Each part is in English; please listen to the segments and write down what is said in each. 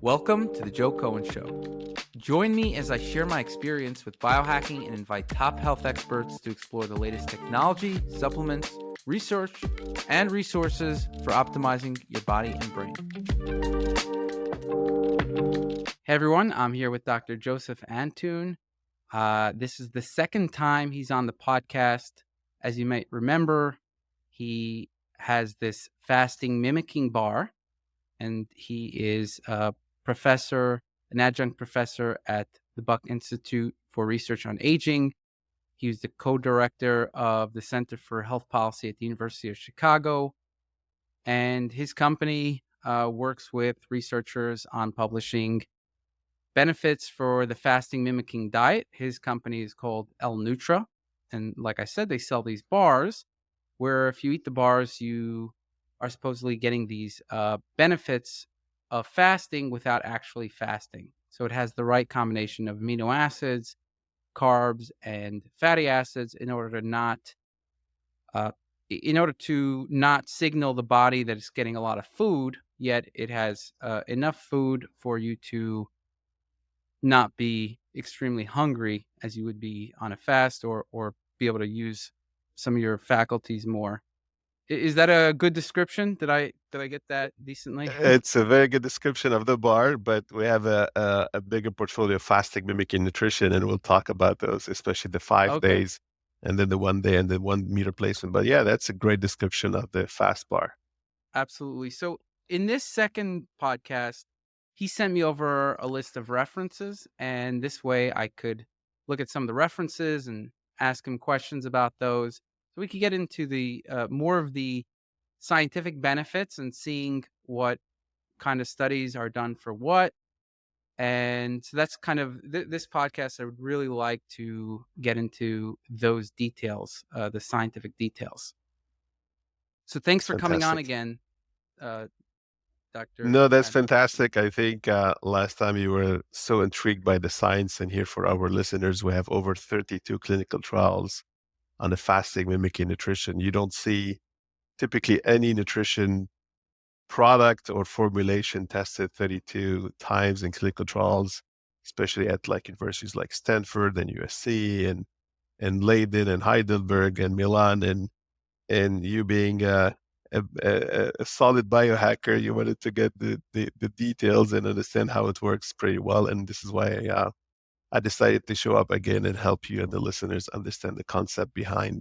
Welcome to the Joe Cohen Show. Join me as I share my experience with biohacking and invite top health experts to explore the latest technology, supplements, research, and resources for optimizing your body and brain. Hey everyone, I'm here with Dr. Joseph Antoun. This is the second time he's on the podcast. As you might remember, he has this fasting mimicking bar, and he is an adjunct professor at the Buck Institute for Research on Aging. He was the co-director of the Center for Health Policy at the University of Chicago, and his company works with researchers on publishing benefits for the fasting mimicking diet. His company is called L-Nutra, and like I said, they sell these bars where if you eat the bars, you are supposedly getting these benefits of fasting without actually fasting. So it has the right combination of amino acids, carbs, and fatty acids in order uh, to not signal the body that it's getting a lot of food, yet it has enough food for you to not be extremely hungry as you would be on a fast, or be able to use some of your faculties more. Is that a good description? Did I get that decently? It's a very good description of the bar, but we have a bigger portfolio of fasting mimicking nutrition, and we'll talk about those, especially the 5 Okay, days and then the 1 day and the 1 meal replacement. But yeah, that's a great description of the fast bar. absolutely. So in this second podcast, he sent me over a list of references, and this way I could look at some of the references and ask him questions about those, so we could get into the more of the scientific benefits and seeing what kind of studies are done for what. And so that's kind of this podcast. I would really like to get into those details, the scientific details. So thanks for coming on Fantastic. again, uh, Dr. No, that's Antoun. fantastic. I think last time you were so intrigued by the science, and here for our listeners, we have over 32 clinical trials on the fasting mimicking nutrition. You don't see typically any nutrition product or formulation tested 32 times in clinical trials, especially at like universities like Stanford and USC and Leiden and Heidelberg and Milan. And you being a solid biohacker, you wanted to get the details and understand how it works pretty well. And this is why I decided to show up again and help you and the listeners understand the concept behind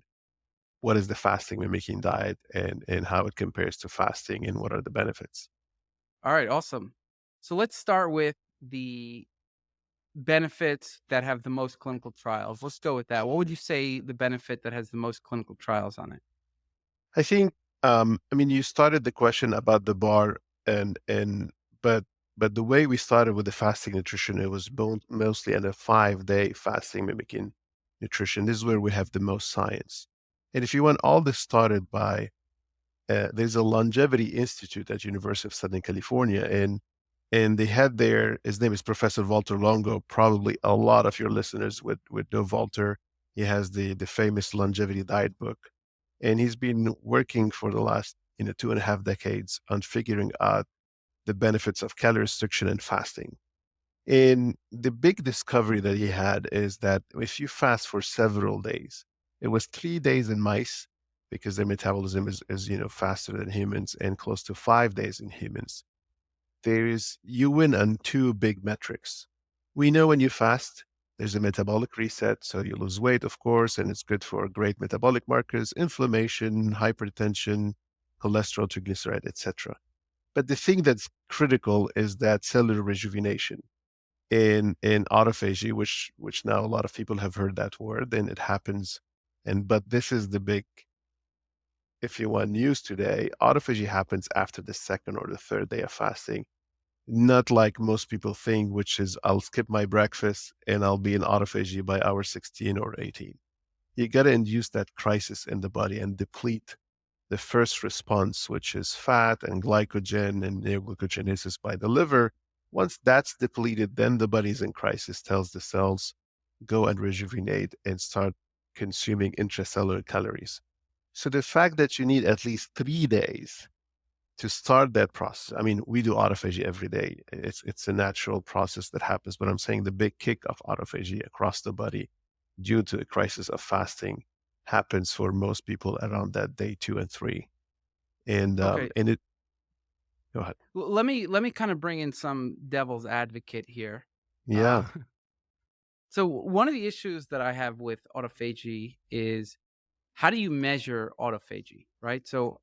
what is the fasting mimicking diet and how it compares to fasting and what are the benefits. All right, awesome. So let's start with the benefits that have the most clinical trials. Let's go with that. What would you say the benefit that has the most clinical trials on it? I think, I mean, you started the question about the bar and but but the way we started with the fasting nutrition, it was mostly in a 5-day fasting mimicking nutrition. This is where we have the most science. And if you want, all this started by there's a longevity institute at University of Southern California, and they had his name is Professor Walter Longo. Probably a lot of your listeners would know Walter. He has the famous longevity diet book, and he's been working for the last 2.5 decades on figuring out the benefits of calorie restriction and fasting. And the big discovery that he had is that if you fast for several days, it was 3 days in mice because their metabolism is faster than humans, and close to 5 days in humans. You win on two big metrics. We know when you fast, there's a metabolic reset, so you lose weight, of course, and it's good for great metabolic markers, inflammation, hypertension, cholesterol, triglyceride, etc. But the thing that's critical is that cellular rejuvenation in autophagy, which now a lot of people have heard that word, and it happens. But this is the big, if you want, news today. Autophagy happens after the second or the third day of fasting, not like most people think, which is I'll skip my breakfast and I'll be in autophagy by hour 16 or 18. You got to induce that crisis in the body and deplete the first response, which is fat and glycogen and neoglycogenesis by the liver. Once that's depleted, then the body's in crisis, tells the cells, go and rejuvenate and start consuming intracellular calories. So the fact that you need at least 3 days to start that process. I mean, we do autophagy every day. It's a natural process that happens, but I'm saying the big kick of autophagy across the body due to a crisis of fasting happens for most people around that day 2 and 3. Okay. And it go ahead. Let me kind of bring in some devil's advocate here. Uh, Yeah. so one of the issues that I have with autophagy is how do you measure autophagy, right? So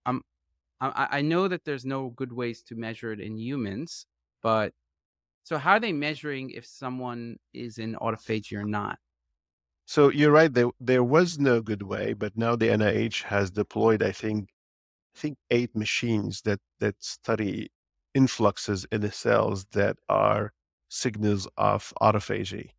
I know that there's no good ways to measure it in humans, but so how are they measuring if someone is in autophagy or not? So you're right, there was no good way, but now the NIH has deployed, I think 8 machines that study influxes in the cells that are signals of autophagy.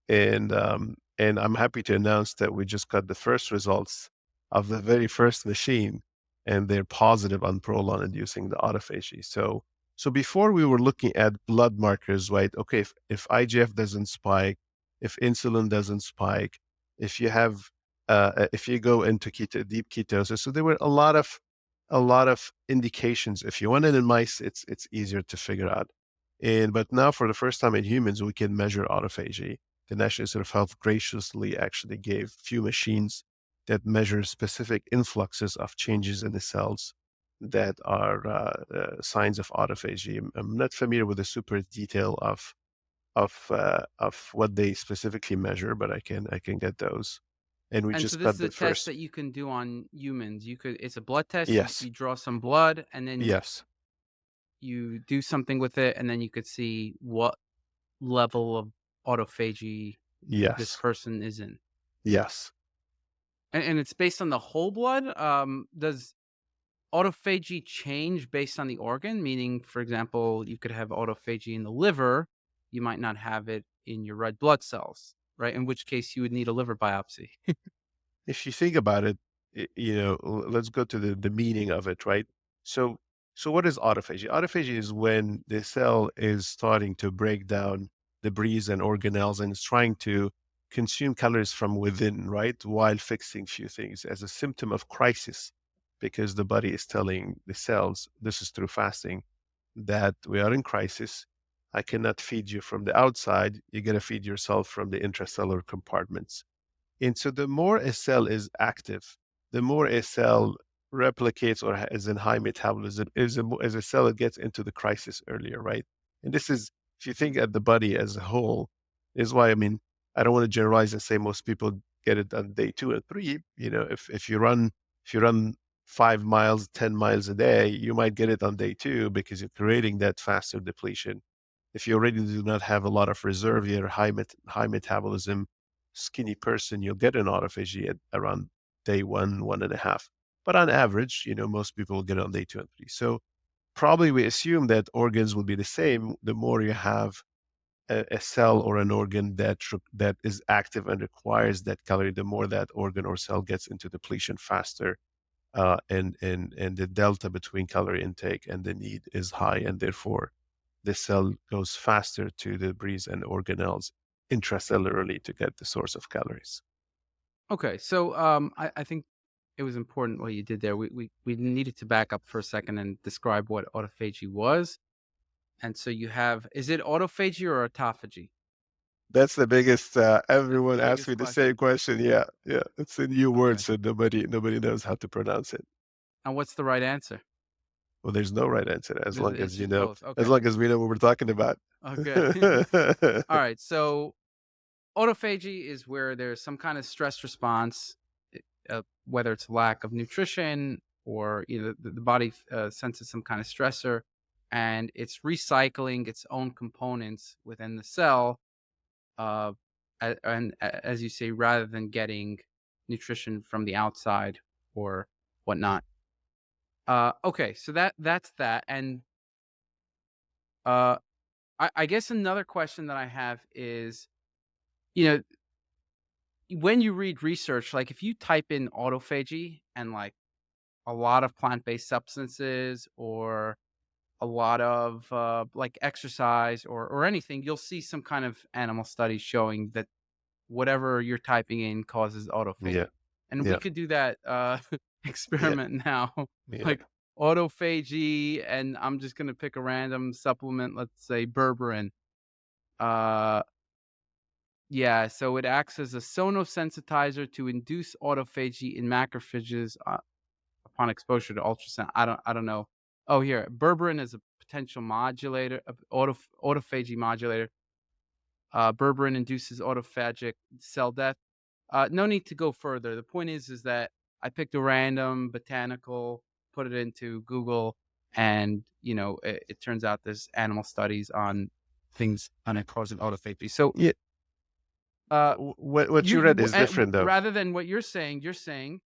And I'm happy to announce that we just got the first results of the very first machine, and they're positive on prolon inducing the autophagy. So before we were looking at blood markers, right? Okay, if IGF doesn't spike, if insulin doesn't spike, if you have if you go into deep ketosis, so there were a lot of indications. If you want it in mice, it's easier to figure out. And but now for the first time in humans, we can measure autophagy. The National Institute of Health graciously actually gave few machines that measure specific influxes of changes in the cells that are signs of autophagy. I'm not familiar with the super detail of what they specifically measure, but I can get those. And we And so just this got is a the test first. that you can do on humans. It's a blood test. You, Yes, you draw some blood and then yes, you do something with it, and then you could see what level of autophagy this yes, person is in. yes. And it's based on the whole blood. Does autophagy change based on the organ? Meaning, for example, you could have autophagy in the liver, you might not have it in your red blood cells, right? In which case you would need a liver biopsy. If you think about it, let's go to the meaning of it, right? So, so what is autophagy? Autophagy is when the cell is starting to break down debris and organelles and is trying to consume calories from within, right? While fixing few things as a symptom of crisis, because the body is telling the cells, this is through fasting, that we are in crisis. I cannot feed you from the outside. You got to feed yourself from the intracellular compartments. And so the more a cell is active, the more a cell replicates or is in high metabolism, as a cell it gets into the crisis earlier, right? And this is, if you think at the body as a whole, is why, I mean, I don't want to generalize and say most people get it on day 2 or 3. If you run 5 miles, 10 miles a day, you might get it on day 2 because you're creating that faster depletion. If you already do not have a lot of reserve, you're high metabolism, skinny person, you'll get an autophagy at around day 1, 1.5. But on average, most people will get it on day 2 and 3. So probably we assume that organs will be the same. The more you have a cell or an organ that is active and requires that calorie, the more that organ or cell gets into depletion faster. And the delta between calorie intake and the need is high, and therefore the cell goes faster to the debris and organelles intracellularly to get the source of calories. Okay, so I think it was important what you did there. We needed to back up for a second and describe what autophagy was. And so you have, is it autophagy or autophagy? That's the biggest. That's the Everyone asks me biggest the same question. question. Yeah, yeah. It's a new word, Okay. so nobody knows how to pronounce it. And what's the right answer? Well, there's no right answer It's just both. as Okay. long as we know what we're talking about. Okay. All right. So autophagy is where there's some kind of stress response, whether it's lack of nutrition or the body senses some kind of stressor, and it's recycling its own components within the cell. Uh, as you say, rather than getting nutrition from the outside or whatnot. Okay, so that's that, and uh, I guess another question that I have is, you know, when you read research, like if you type in autophagy and like a lot of plant-based substances or a lot of like exercise or anything, you'll see some kind of animal study showing that whatever you're typing in causes Yeah, autophagy. And we yeah, could do that yeah, experiment now. yeah. Like autophagy, and I'm just gonna pick a random supplement, let's say berberine. Uh, yeah, so it acts as a sonosensitizer to induce autophagy in macrophages, upon exposure to ultrasound. I don't know. Oh, here, berberine is a potential modulator, autophagy modulator. Berberine induces autophagic cell death. No need to go further. The point is that I picked a random botanical, put it into Google, and it turns out there's animal studies on things on it causing autophagy. So, Yeah, uh, what you read is w different though. rather than what you're saying,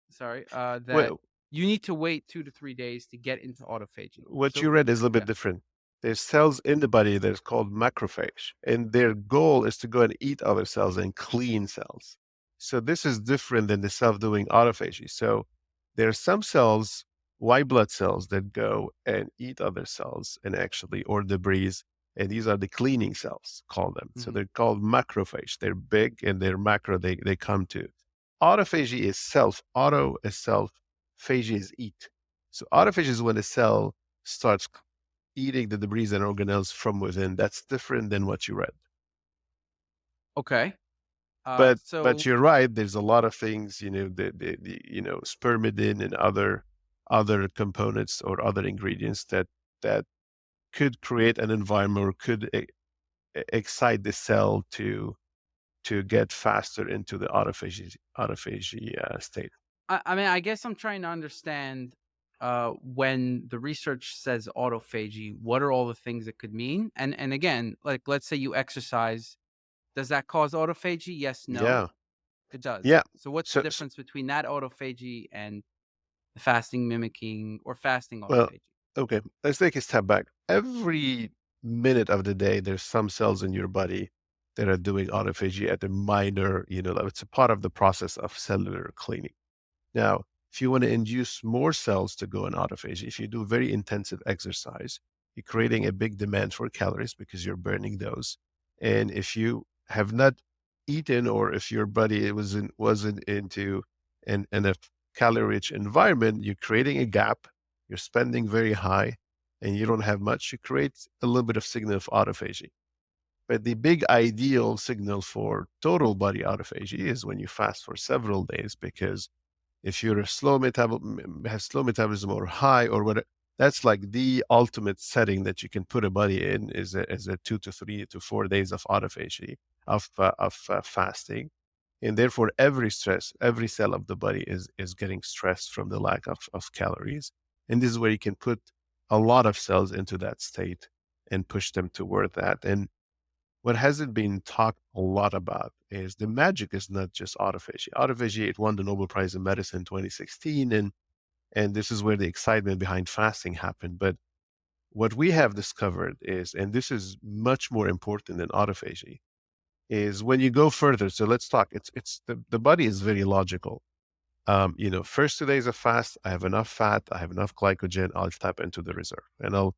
sorry, that What you need to wait 2 to 3 days to get into autophagy. what you So, read is a little bit yeah. different. There's cells in the body that's called macrophage, and their goal is to go and eat other cells and clean cells. So this is different than the self-doing autophagy. So there are some cells, white blood cells, that go and eat other cells and actually, or debris, and these are the cleaning cells, call them. So Mhm. they're called macrophage. They're big and they're macro, they come to. Autophagy is self, auto is self, phagy is eat. So autophagy is when a cell starts eating the debris and organelles from within. That's different than what you read. Okay. But So you're right. There's a lot of things, the spermidine and other components or other ingredients that could create an environment or could excite the cell to get faster into the autophagy state. I mean, I guess I'm trying to understand, when the research says autophagy, what are all the things it could mean? And again, like, let's say you exercise, does that cause autophagy? Yes, no? Yeah, It does. yeah. So what's the So difference between that autophagy and the fasting mimicking or fasting well, autophagy? okay, let's take a step back. Every minute of the day, there's some cells in your body that are doing autophagy at a minor, it's a part of the process of cellular cleaning. Now, if you want to induce more cells to go in autophagy, if you do very intensive exercise, you're creating a big demand for calories because you're burning those. And if you have not eaten, or if your body wasn't into an a calorie-rich environment, you're creating a gap, you're spending very high, and you don't have much, you create a little bit of signal of autophagy. But the big ideal signal for total body autophagy is when you fast for several days, because if you're a has slow metabolism or high or whatever, that's like the ultimate setting that you can put a body in, is a 2 to 3 to 4 days of autophagy, of fasting. And therefore every cell of the body is getting stressed from the lack of calories. And this is where you can put a lot of cells into that state and push them toward that. And what hasn't been talked a lot about is the magic is not just autophagy. Autophagy, it won the Nobel Prize in Medicine in 2016, and this is where the excitement behind fasting happened. But what we have discovered is, and this is much more important than autophagy, is when you go further. So let's talk. It's the body is very logical. First 2 days of fast, I have enough fat, I have enough glycogen, I'll tap into the reserve, and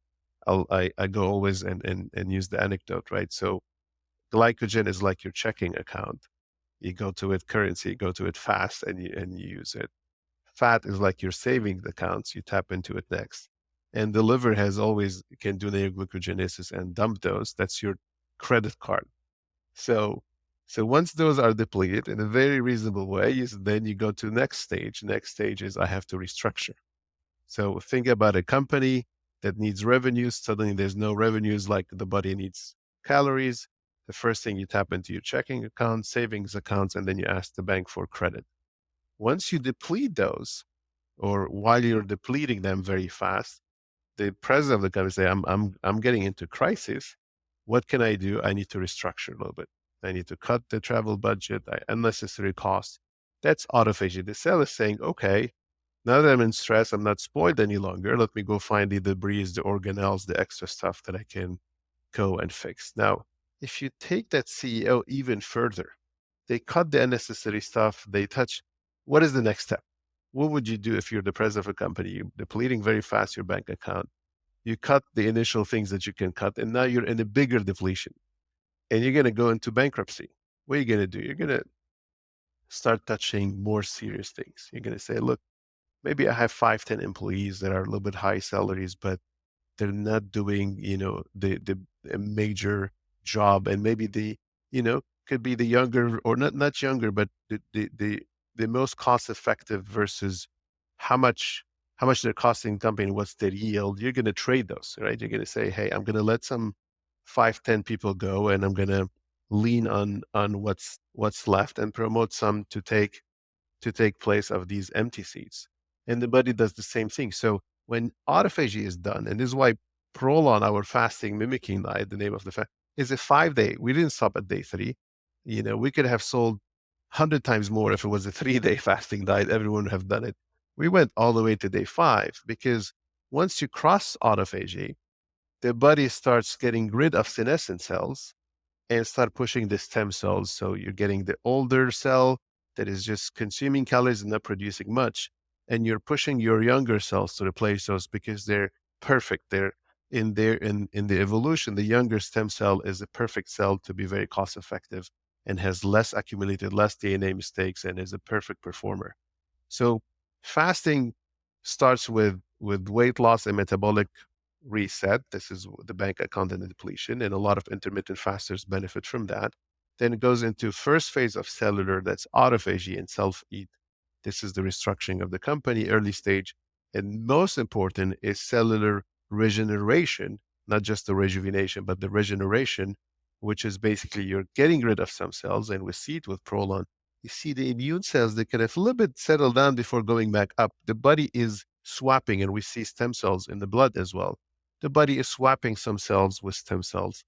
I go always and use the anecdote, right? So glycogen is like your checking account. You go to it currency, you go to it fast, and you use it. Fat is like your savings accounts. You tap into it next. And the liver has always can do neoglycogenesis and dump those. That's your credit card. So so once those are depleted in a very reasonable way, then you go to the next stage. Next stage is I have to restructure. So think about a company that needs revenues. Suddenly there's no revenues, like the body needs calories. The first thing, you tap into your checking account, savings accounts, and then you ask the bank for credit. Once you deplete those, or while you're depleting them very fast, the president of the company say, I'm getting into crisis. What can I do? I need to restructure a little bit. I need to cut the travel budget, unnecessary costs. That's autophagy. The cell is saying, okay, now that I'm in stress, I'm not spoiled any longer. Let me go find the debris, the organelles, the extra stuff that I can go and fix. Now, if you take that CEO even further, they cut the unnecessary stuff. They touch. What is the next step? What would you do if you're the president of a company? You're depleting very fast your bank account. You cut the initial things that you can cut, and now you're in a bigger depletion, and you're going to go into bankruptcy. What are you going to do? You're going to start touching more serious things. You're going to say, look, maybe I have 5, 10 employees that are a little bit high salaries, but they're not doing, the a major job, and maybe could be the younger, or not younger, but the most cost effective versus how much how much they're costing the company, what's their yield. You're gonna trade those, right? You're gonna say, "Hey, I'm gonna let some 5, 10 people go, and I'm gonna lean on what's left and promote some to take place of these empty seats." And the body does the same thing. So when autophagy is done, and this is why Prolon, our fasting mimicking diet, the name of the fast, is a 5 day. We didn't stop at day three. We could have sold 100 times more if it was a 3 day fasting diet. Everyone would have done it. We went all the way to day five because once you cross autophagy, the body starts getting rid of senescent cells and start pushing the stem cells. So you're getting the older cell that is just consuming calories and not producing much. And you're pushing your younger cells to replace those because they're perfect. They're in the evolution, the younger stem cell is a perfect cell to be very cost effective and has less accumulated, less DNA mistakes, and is a perfect performer. So fasting starts with weight loss and metabolic reset. This is the bank account and the depletion, and a lot of intermittent fasters benefit from that. Then it goes into first phase of cellular, that's autophagy and self-eat. This is the restructuring of the company, early stage. And most important is cellular regeneration, not just the rejuvenation, but the regeneration, which is basically you're getting rid of some cells. And we see it with Prolon. You see the immune cells, they kind of a little bit settle down before going back up. The body is swapping, and we see stem cells in the blood as well. The body is swapping some cells with stem cells.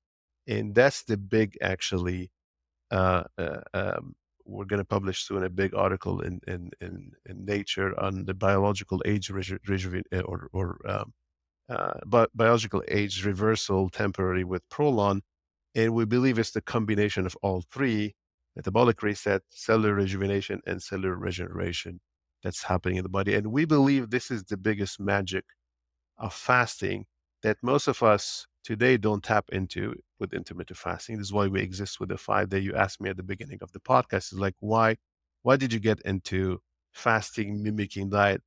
And that's the big, actually, uh, uh, um, we're going to publish soon a big article in Nature on the biological age but biological age reversal temporary with Prolon. And we believe it's the combination of all three: metabolic reset, cellular rejuvenation, and cellular regeneration that's happening in the body. And we believe this is the biggest magic of fasting that most of us today don't tap into with intermittent fasting. This is why we exist with the 5 day. You asked me at the beginning of the podcast, is like, why did you get into fasting mimicking diet?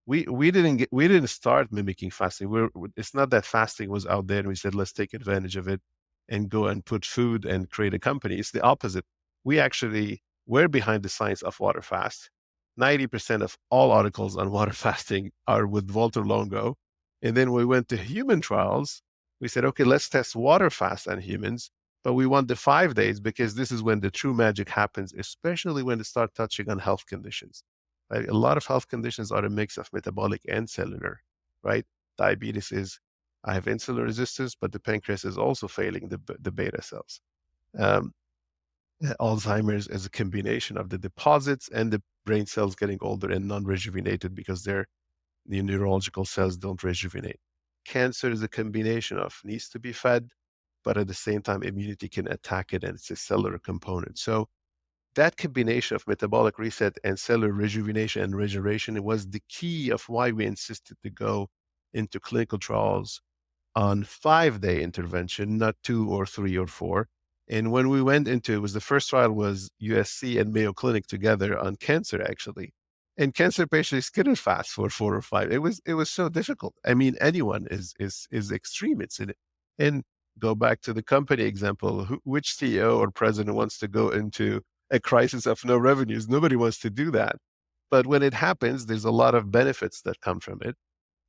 We didn't start mimicking fasting. It's not that fasting was out there and we said, let's take advantage of it and go and put food and create a company. It's the opposite. We actually were behind the science of water fast. 90% of all articles on water fasting are with Walter Longo. And then we went to human trials. We said, okay, let's test water fast on humans, but we want the 5 days because this is when the true magic happens, especially when they start touching on health conditions. Right? A lot of health conditions are a mix of metabolic and cellular, right? Diabetes is, I have insulin resistance, but the pancreas is also failing the beta cells. Um, Alzheimer's is a combination of the deposits and the brain cells getting older and non-rejuvenated because the neurological cells don't rejuvenate. Cancer is a combination of needs to be fed, but at the same time, immunity can attack it, and it's a cellular component. So that combination of metabolic reset and cellular rejuvenation and regeneration was the key of why we insisted to go into clinical trials on 5 day intervention, not 2 or 3 or 4. And when we went into it, was the first trial was USC and Mayo Clinic together on cancer, actually. And cancer patients couldn't fast for 4 or 5. It was so difficult. I mean, anyone is extreme. It's in it. And go back to the company example. Which CEO or president wants to go into a crisis of no revenues? Nobody wants to do that. But when it happens, there's a lot of benefits that come from it.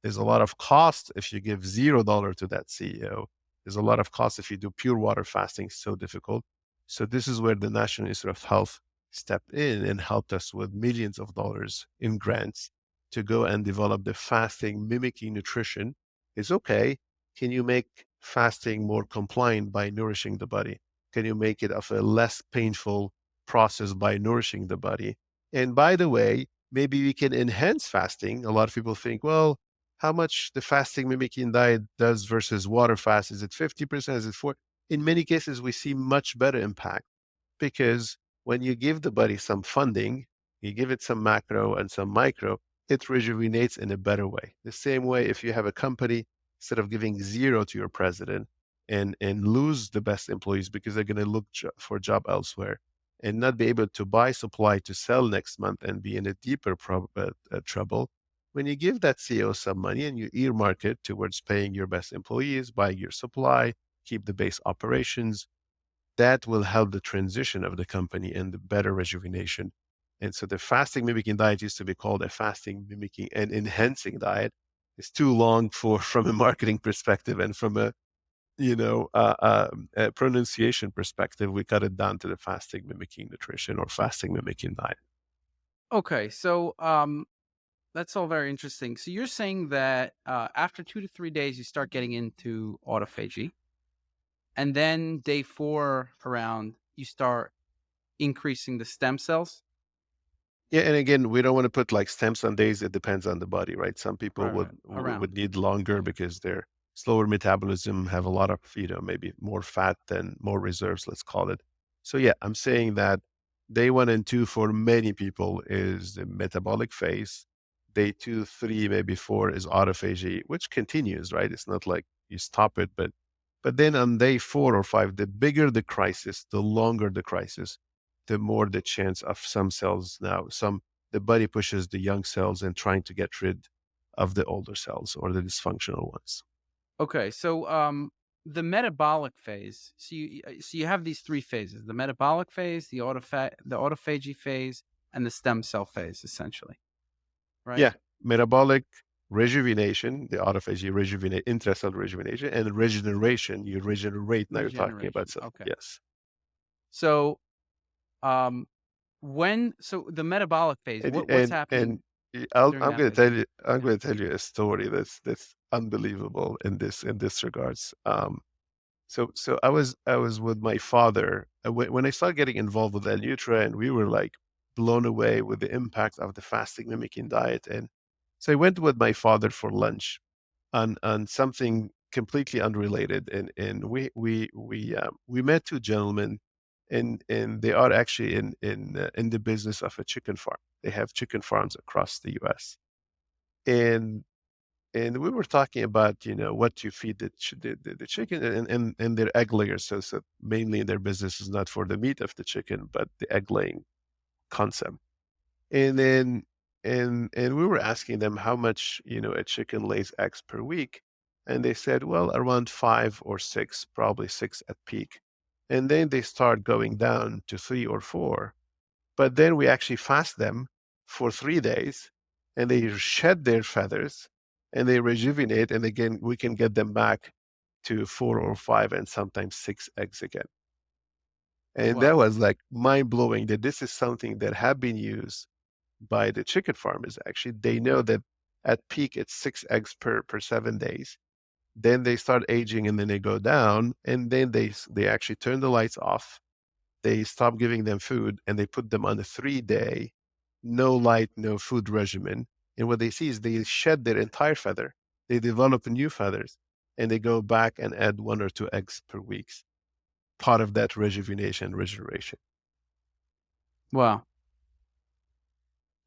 There's a lot of cost if you give $0 to that CEO. There's a lot of cost if you do pure water fasting. It's so difficult. So this is where the National Institute of Health stepped in and helped us with millions of dollars in grants to go and develop the fasting mimicking nutrition. It's okay. Can you make fasting more compliant by nourishing the body? Can you make it of a less painful process by nourishing the body? And by the way, maybe we can enhance fasting. A lot of people think, well, how much the fasting mimicking diet does versus water fast. Is it 50%? Is it 4? In many cases, we see much better impact because when you give the body some funding, you give it some macro and some micro, it rejuvenates in a better way. The same way, if you have a company, instead of giving zero to your president and lose the best employees because they're going to look for a job elsewhere and not be able to buy supply to sell next month and be in a deeper trouble, when you give that CEO some money and you earmark it towards paying your best employees, buying your supply, keep the base operations, that will help the transition of the company and the better rejuvenation. And so the fasting mimicking diet used to be called a fasting mimicking and enhancing diet. It's too long for from a marketing perspective and from a a pronunciation perspective. We cut it down to the fasting mimicking nutrition or fasting mimicking diet. Okay, so, that's all very interesting. So you're saying that, after 2 to 3 days, you start getting into autophagy, and then day 4 around, you start increasing the stem cells? Yeah, and again, we don't want to put like stamps on days. It depends on the body, right? Some people Right, right, around. would need longer because they're slower metabolism, have a lot of, maybe more fat than more reserves, let's call it. So yeah, I'm saying that day 1 and 2 for many people is the metabolic phase. Day 2, 3, maybe 4 is autophagy, which continues, right? It's not like you stop it, but then on day 4 or 5, the bigger the crisis, the longer the crisis, the more the chance of some cells now, the body pushes the young cells and trying to get rid of the older cells or the dysfunctional ones. Okay, so, the metabolic phase, so you have these 3 phases, the metabolic phase, the autophagy phase, and the stem cell phase, essentially, right? Yeah, metabolic rejuvenation, the autophagy rejuvenate, intracellular rejuvenation, and regeneration. You regenerate. Now you're talking about Regeneration, cells. okay. Yes. So, um, so the metabolic phase, what's And happening during I'm that going to phase? tell you I'm Yeah. going to tell you a story that's unbelievable in this regards. So I was with my father when I started getting involved with L-Nutra, and we were like blown away with the impact of the fasting mimicking diet. And so I went with my father for lunch on something completely unrelated, and we met two gentlemen, and they are actually in the business of a chicken farm. They have chicken farms across the U.S. and and we were talking about, what you feed the chicken and their egg layers. So mainly their business is not for the meat of the chicken, but the egg laying concept. And then and we were asking them how much, a chicken lays eggs per week. And they said, well, around 5 or 6, probably 6 at peak. And then they start going down to 3 or 4, but then we actually fast them for 3 days, and they shed their feathers and they rejuvenate. And again, we can get them back to 4 or 5 and sometimes 6 eggs again. And that Wow. was like mind blowing that this is something that have been used by the chicken farmers. Actually, they know that at peak it's 6 eggs per 7 days. Then they start aging and then they go down, and then they actually turn the lights off. They stop giving them food and they put them on a 3-day, no light, no food regimen. And what they see is they shed their entire feather, they develop new feathers, and they go back and add 1 or 2 eggs per week, part of that rejuvenation, regeneration. Wow.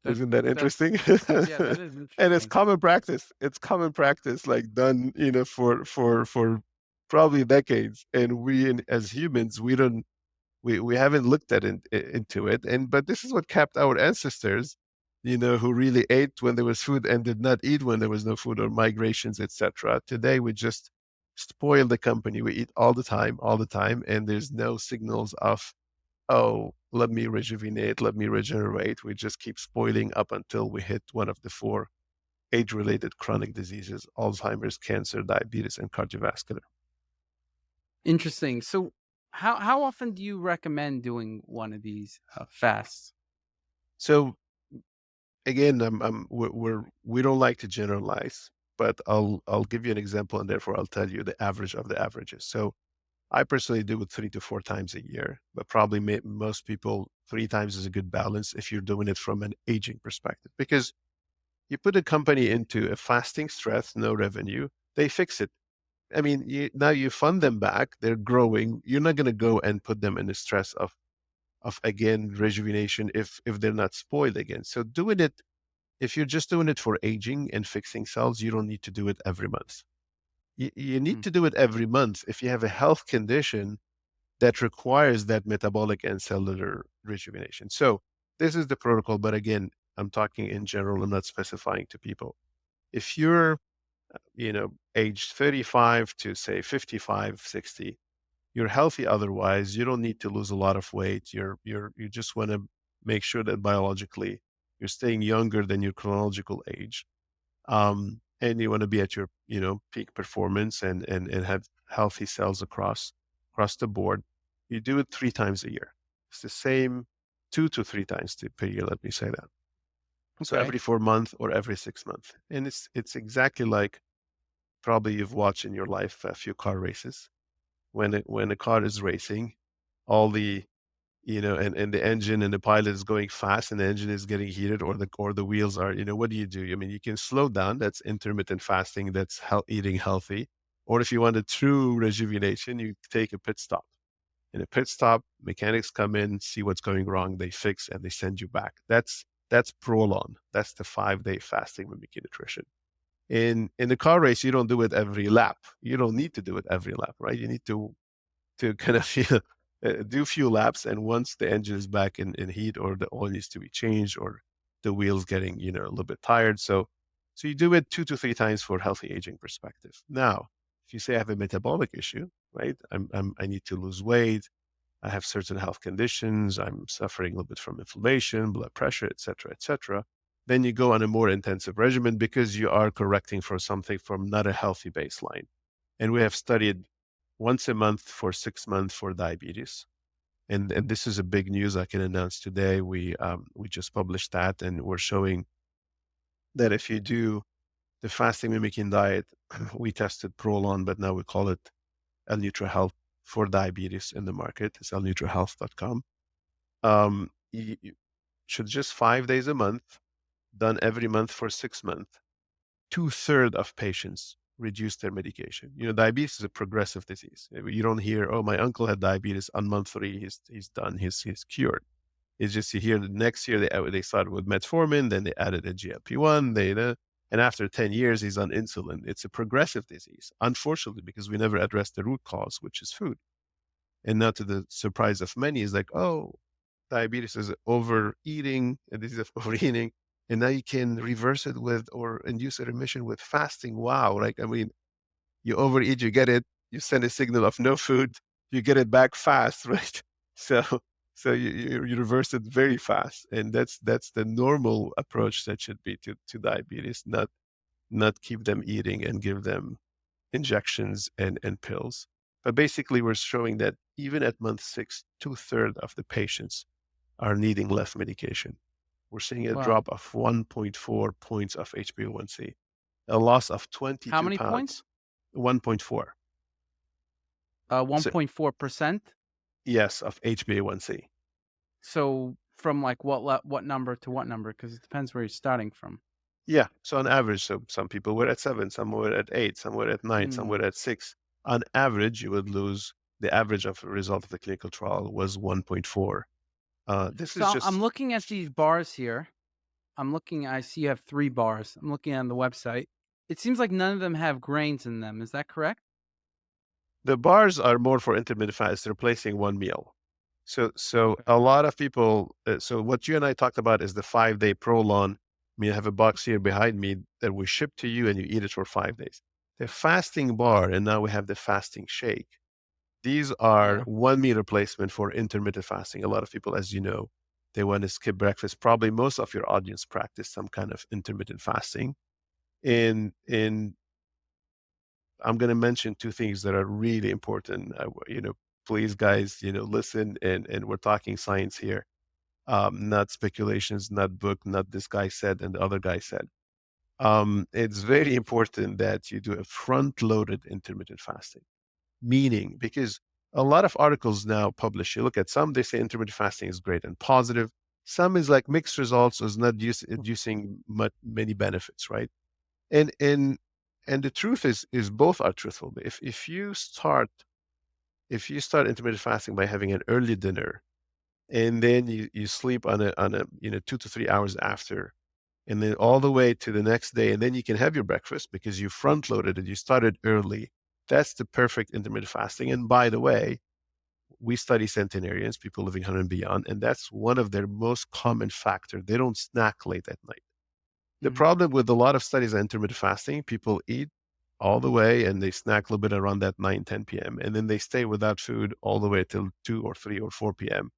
That Isn't that that's interesting? yeah, that is And it's interesting. common practice. It's common practice, like done, for probably decades. And as humans, we haven't looked into it. And but this is what kept our ancestors, who really ate when there was food and did not eat when there was no food, or migrations, etc. Today we just spoil the company. We eat all the time, and there's no signals of, oh, let me rejuvenate, let me regenerate. We just keep spoiling up until we hit one of the four age-related chronic diseases: Alzheimer's, cancer, diabetes, and cardiovascular. Interesting. So how often do you recommend doing one of these, fasts? So again, we don't like to generalize, but I'll give you an example, and therefore I'll tell you the average of the averages. So I personally do it 3 to 4 times a year, but probably most people 3 times is a good balance if you're doing it from an aging perspective. Because you put a company into a fasting stress, no revenue, they fix it. I mean, now you fund them back, they're growing. You're not going to go and put them in the stress of again rejuvenation if they're not spoiled again. So doing it, if you're just doing it for aging and fixing cells, you don't need to do it every month. You need Mm, to do it every month if you have a health condition that requires that metabolic and cellular rejuvenation. So this is the protocol. But again, I'm talking in general. I'm not specifying to people. If you're, aged 35 to say 55, 60, you're healthy otherwise. You don't need to lose a lot of weight. You just want to make sure that biologically you're staying younger than your chronological age. And you want to be at your, peak performance and have healthy cells across the board. You do it 3 times a year. It's the same 2 to 3 times per year. Let me say that. So Okay. every 4 months or every 6 months, and it's exactly like probably you've watched in your life a few car races. When a car is racing, all the and the engine and the pilot is going fast and the engine is getting heated or the wheels are, what do? I mean, you can slow down. That's intermittent fasting. That's eating healthy. Or if you want a true rejuvenation, you take a pit stop. In a pit stop, mechanics come in, see what's going wrong, they fix, and they send you back. That's Prolon. That's the 5-day fasting mimicking nutrition. In the car race, you don't do it every lap. You don't need to do it every lap, right? You need to kind of do a few laps, and once the engine is back in heat, or the oil needs to be changed, or the wheels getting a little bit tired, so you do it 2 to 3 times for healthy aging perspective. Now, if you say I have a metabolic issue, right? I need to lose weight. I have certain health conditions. I'm suffering a little bit from inflammation, blood pressure, et cetera, et cetera. Then you go on a more intensive regimen because you are correcting for something from not a healthy baseline. And we have studied once a month for 6 months for diabetes. And this is a big news I can announce today. We just published that, and we're showing that if you do the fasting mimicking diet, we tested Prolon, but now we call it L-Nutra Health for diabetes in the market. It's lnutrahealth.com. You should just 5 days a month, done every month for 6 months. Two-thirds of patients reduce their medication. Diabetes is a progressive disease. You don't hear, "Oh, my uncle had diabetes on month 3. He's done. He's cured." It's just you hear the next year they started with metformin, then they added a GLP-1, and after 10 years he's on insulin. It's a progressive disease, unfortunately, because we never addressed the root cause, which is food. And now, to the surprise of many, is like, "Oh, diabetes is overeating, a disease of overeating, and now you can reverse it with or induce a remission with fasting." Wow! Like, I mean, you overeat, you get it, you send a signal of no food, you get it back fast, right? So, so you reverse it very fast, and that's the normal approach that should be to diabetes, not keep them eating and give them injections and pills. But basically, we're showing that even at month 6, two-thirds of the patients are needing less medication. We're seeing a Wow. drop of 1.4 points of HbA1c, a loss of How 22 many pounds, points? 1.4. So, 1.4%. yes, of HbA1c. So from like what number to what number? Because it depends where you're starting from. Yeah. So on average, so some people were at 7, some were at 8, some were at 9, some Mm. were at 6. On average, you would lose the average of the result of the clinical trial was 1.4. This So is I'm just looking at these bars here. I see you have 3 bars. I'm looking on the website. It seems like none of them have grains in them. Is that correct? the bars are more for intermittent fast, replacing one meal. So Okay. a lot of people. So what you and I talked about is the 5-day Prolon. I mean, I have a box here behind me that we ship to you, and you eat it for 5 days. The fasting bar, and now we have the fasting shake. These are Yeah. one meal replacement for intermittent fasting. A lot of people, as you know, they want to skip breakfast. Probably most of your audience practice some kind of intermittent fasting. And I'm going to mention two things that are really important. Please, guys, listen, and we're talking science here, not speculations, not book, not this guy said and the other guy said. It's very important that you do a front-loaded intermittent fasting, meaning because a lot of articles now publish, you look at some, they say intermittent fasting is great and positive. Some is like mixed results, is not inducing many benefits, right? And and the truth is both are truthful. If you start intermittent fasting by having an early dinner, and then you sleep on a 2 to 3 hours after, and then all the way to the next day, and then you can have your breakfast because you front loaded it, you started early. That's the perfect intermittent fasting. And by the way, we study centenarians, people living 100 and beyond, and that's one of their most common factor. They don't snack late at night. The Mhm. problem with a lot of studies on intermittent fasting, people eat all the way and they snack a little bit around that 9, 10 p.m. And then they stay without food all the way till 2 or 3 or 4 p.m.,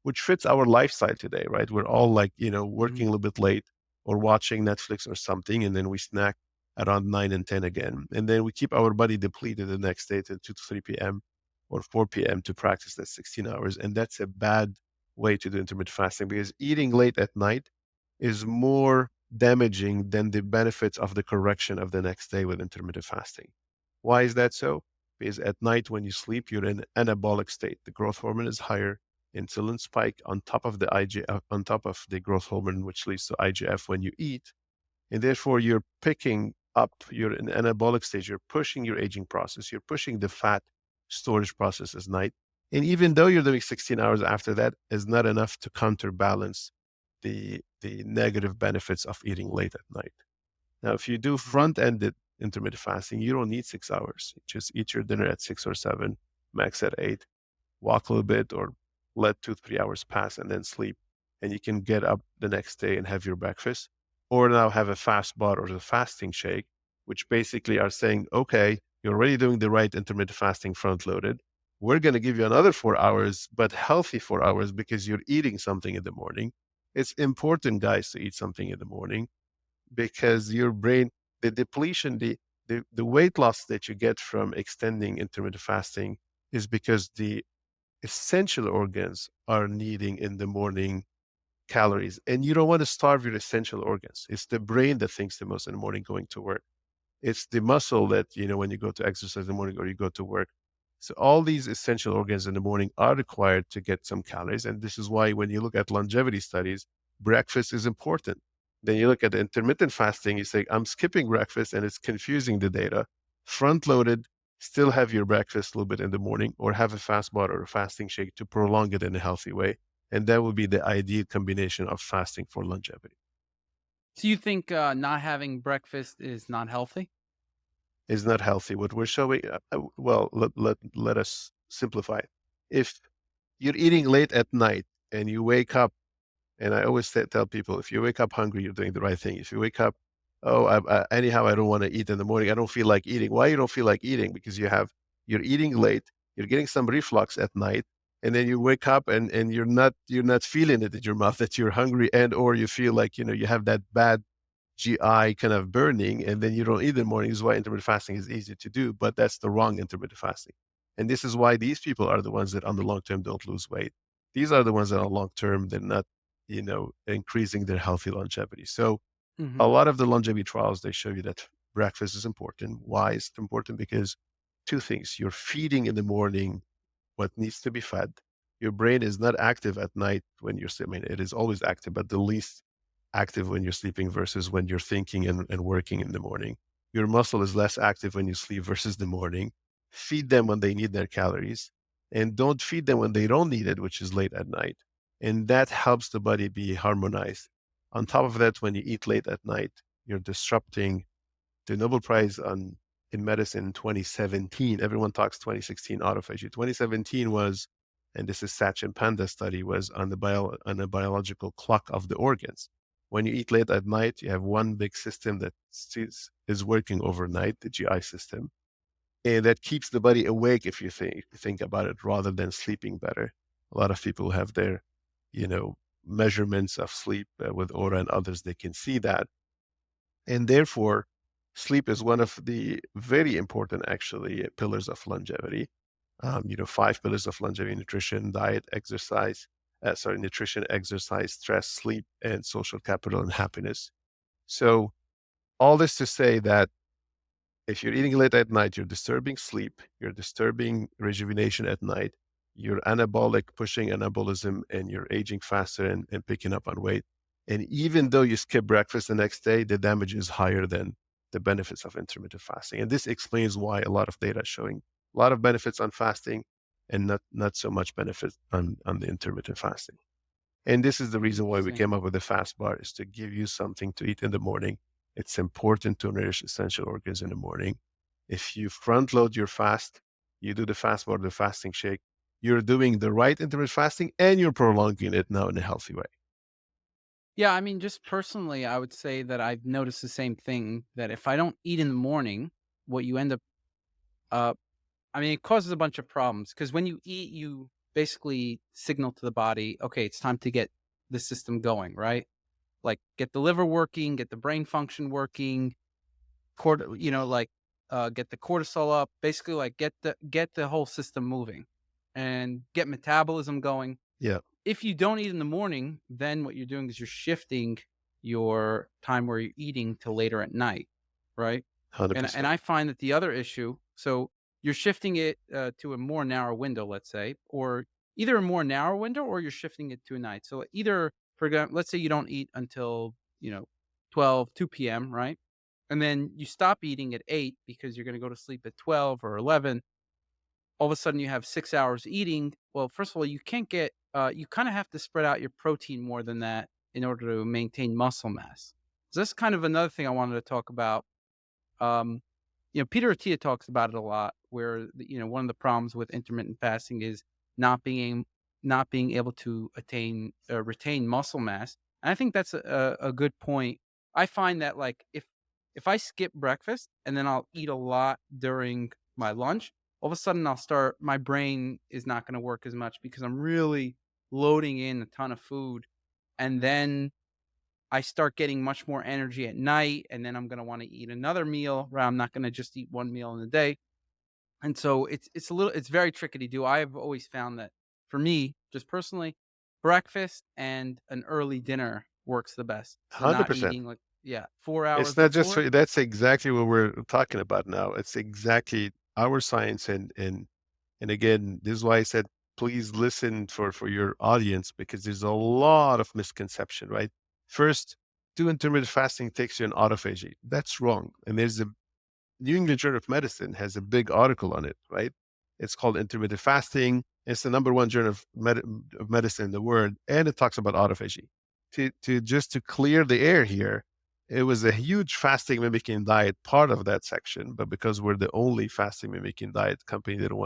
which fits our lifestyle today, right? We're all like, working Mhm. a little bit late or watching Netflix or something, and then we snack around 9 and 10 again. And then we keep our body depleted the next day till 2 to 3 p.m. or 4 p.m. to practice that 16 hours. And that's a bad way to do intermittent fasting because eating late at night is more damaging than the benefits of the correction of the next day with intermittent fasting. Why is that so? Because at night when you sleep, you're in an anabolic state. The growth hormone is higher, insulin spike on top of the on top of the growth hormone, which leads to IGF when you eat, and therefore you're picking up. You're in anabolic stage. You're pushing your aging process. You're pushing the fat storage process at night. And even though you're doing 16 hours after that, is not enough to counterbalance the negative benefits of eating late at night. Now, if you do Mhm. front-ended intermittent fasting, you don't need 6 hours. Just eat your dinner at 6 or 7, max at 8, walk a little bit or let 2, 3 hours pass and then sleep. And you can get up the next day and have your breakfast. Or now have a fast bar or the fasting shake, which basically are saying, okay, you're already doing the right intermittent fasting front loaded. We're going to give you another 4 hours, but healthy 4 hours because you're eating something in the morning. It's important, guys, to eat something in the morning because your brain, the depletion, the weight loss that you get from extending intermittent fasting is because the essential organs are needing in the morning calories. And you don't want to starve your essential organs. It's the brain that thinks the most in the morning going to work. It's the muscle that, when you go to exercise in the morning or you go to work. So all these essential organs in the morning are required to get some calories. And this is why when you look at longevity studies, breakfast is important. Then you look at the intermittent fasting, you say, I'm skipping breakfast and it's confusing the data. Front loaded, still have your breakfast a little bit in the morning or have a fast bar or a fasting shake to prolong it in a healthy way. And that would be the ideal combination of fasting for longevity. So you think, not having breakfast is not healthy? Is not healthy. What we're showing, well, let us simplify it. If you're eating late at night and you wake up, and I always tell people, if you wake up hungry, you're doing the right thing. If you wake up, oh, anyhow, I don't want to eat in the morning. I don't feel like eating. Why you don't feel like eating? Because you're eating late. You're getting some reflux at night, and then you wake up and you're not feeling it in your mouth that you're hungry and or you feel like you have that bad GI kind of burning, and then you don't eat in the morning. This is why intermittent fasting is easy to do, but that's the wrong intermittent fasting. And this is why these people are the ones that on the long term don't lose weight. These are the ones that on long term, they're not, increasing their healthy longevity. So a Mhm. lot of the longevity trials, they show you that breakfast is important. Why is it important? Because two things, you're feeding in the morning what needs to be fed. Your brain is not active at night when you're sleeping. It is always active, but the least active when you're sleeping versus when you're thinking and working in the morning. Your muscle is less active when you sleep versus the morning. Feed them when they need their calories and don't feed them when they don't need it, which is late at night. And that helps the body be harmonized. On top of that, when you eat late at night, you're disrupting the Nobel Prize in medicine in 2017. Everyone talks 2016 autophagy. 2017 was, and this is Sachin Panda's study, was on the biological clock of the organs. When you eat late at night, you have one big system that is working overnight, the GI system, and that keeps the body awake if you think about it, rather than sleeping better. A lot of people have their, you know, measurements of sleep with Aura and others. They can see that, and therefore, sleep is one of the very important, actually, pillars of longevity. 5 pillars of longevity: nutrition, diet, exercise, nutrition, exercise, stress, sleep, and social capital and happiness. So, all this to say that if you're eating late at night, you're disturbing sleep, you're disturbing rejuvenation at night, you're anabolic, pushing anabolism, and you're aging faster and picking up on weight. And even though you skip breakfast the next day, the damage is higher than the benefits of intermittent fasting. And this explains why a lot of data is showing a lot of benefits on fasting and not so much benefit on the intermittent fasting. And this is the reason why we Interesting. came up with the fast bar, is to give you something to eat in the morning. It's important to nourish essential organs in the morning. If you front load your fast, you do the fast bar, the fasting shake, you're doing the right intermittent fasting and you're prolonging it now in a healthy way. Yeah, I mean, just personally, I would say that I've noticed the same thing, that if I don't eat in the morning, what you end up, uh, I mean, it causes a bunch of problems because when you eat, you basically signal to the body, okay, it's time to get the system going, right? Like get the liver working, get the brain function working, get the cortisol up, basically like get the whole system moving and get metabolism going. Yeah, If you don't eat in the morning, then what you're doing is you're shifting your time where you're eating to later at night, right? And 100%. I find that the other issue, so you're shifting it to a more narrow window, let's say, or either a more narrow window or you're shifting it to a night. So either, for example, let's say you don't eat until 12, 2 p.m., right? And then you stop eating at 8 because you're going to go to sleep at 12 or 11. All of a sudden you have 6 hours eating. Well, first of all, you kind of have to spread out your protein more than that in order to maintain muscle mass. So that's kind of another thing I wanted to talk about. um, Peter Attia talks about it a lot, where one of the problems with intermittent fasting is not being not being able to retain muscle mass. And I think that's a good point. I find that like if I skip breakfast and then I'll eat a lot during my lunch, all of a sudden my brain is not going to work as much because I'm really loading in a ton of food, and then I start getting much more energy at night, and then I'm gonna wanna eat another meal, right? I'm not gonna just eat 1 meal in a day, and so it's very tricky to do. I've always found that for me, just personally, breakfast and an early dinner works the best. So not 100%. eating, like, yeah, 4 It's hours not just before. for that's exactly what we're talking about now. It's exactly our science and again, this is why I said please listen for your audience because there's a lot of misconception, right? First, do intermittent fasting takes you an autophagy. That's wrong. And there's a New England Journal of Medicine has a big article on it, right? It's called Intermittent Fasting. It's the number one journal of medicine in the world, and it talks about autophagy. To clear the air here, it was a huge fasting mimicking diet part of that section, but because we're the only fasting mimicking diet company, they didn't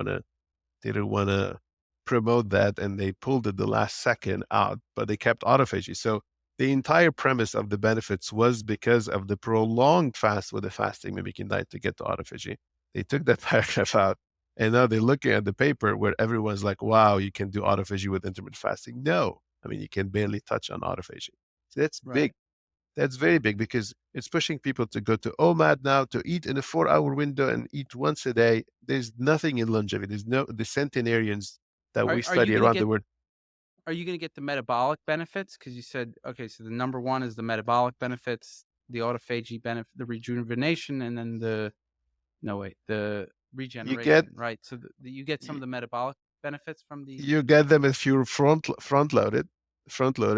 want to promote that and they pulled it the last second out, but they kept autophagy. So the entire premise of the benefits was because of the prolonged fast with the fasting mimicking diet to get to autophagy. They took that paragraph out and now they're looking at the paper where everyone's like, wow, you can do autophagy with intermittent fasting. No, I mean, you can barely touch on autophagy. So that's big. Right. That's very big because it's pushing people to go to OMAD now to eat in a 4 hour window and eat once a day. There's nothing in longevity. There's no the centenarians that Are we are you study gonna around get the world. are you gonna get the metabolic benefits? Because you said, okay, so the number 1 is the metabolic benefits, the autophagy benefit, the rejuvenation, and then no, wait, the You get regeneration, right? So you get some you, of the metabolic benefits from the you get them if you're front loaded,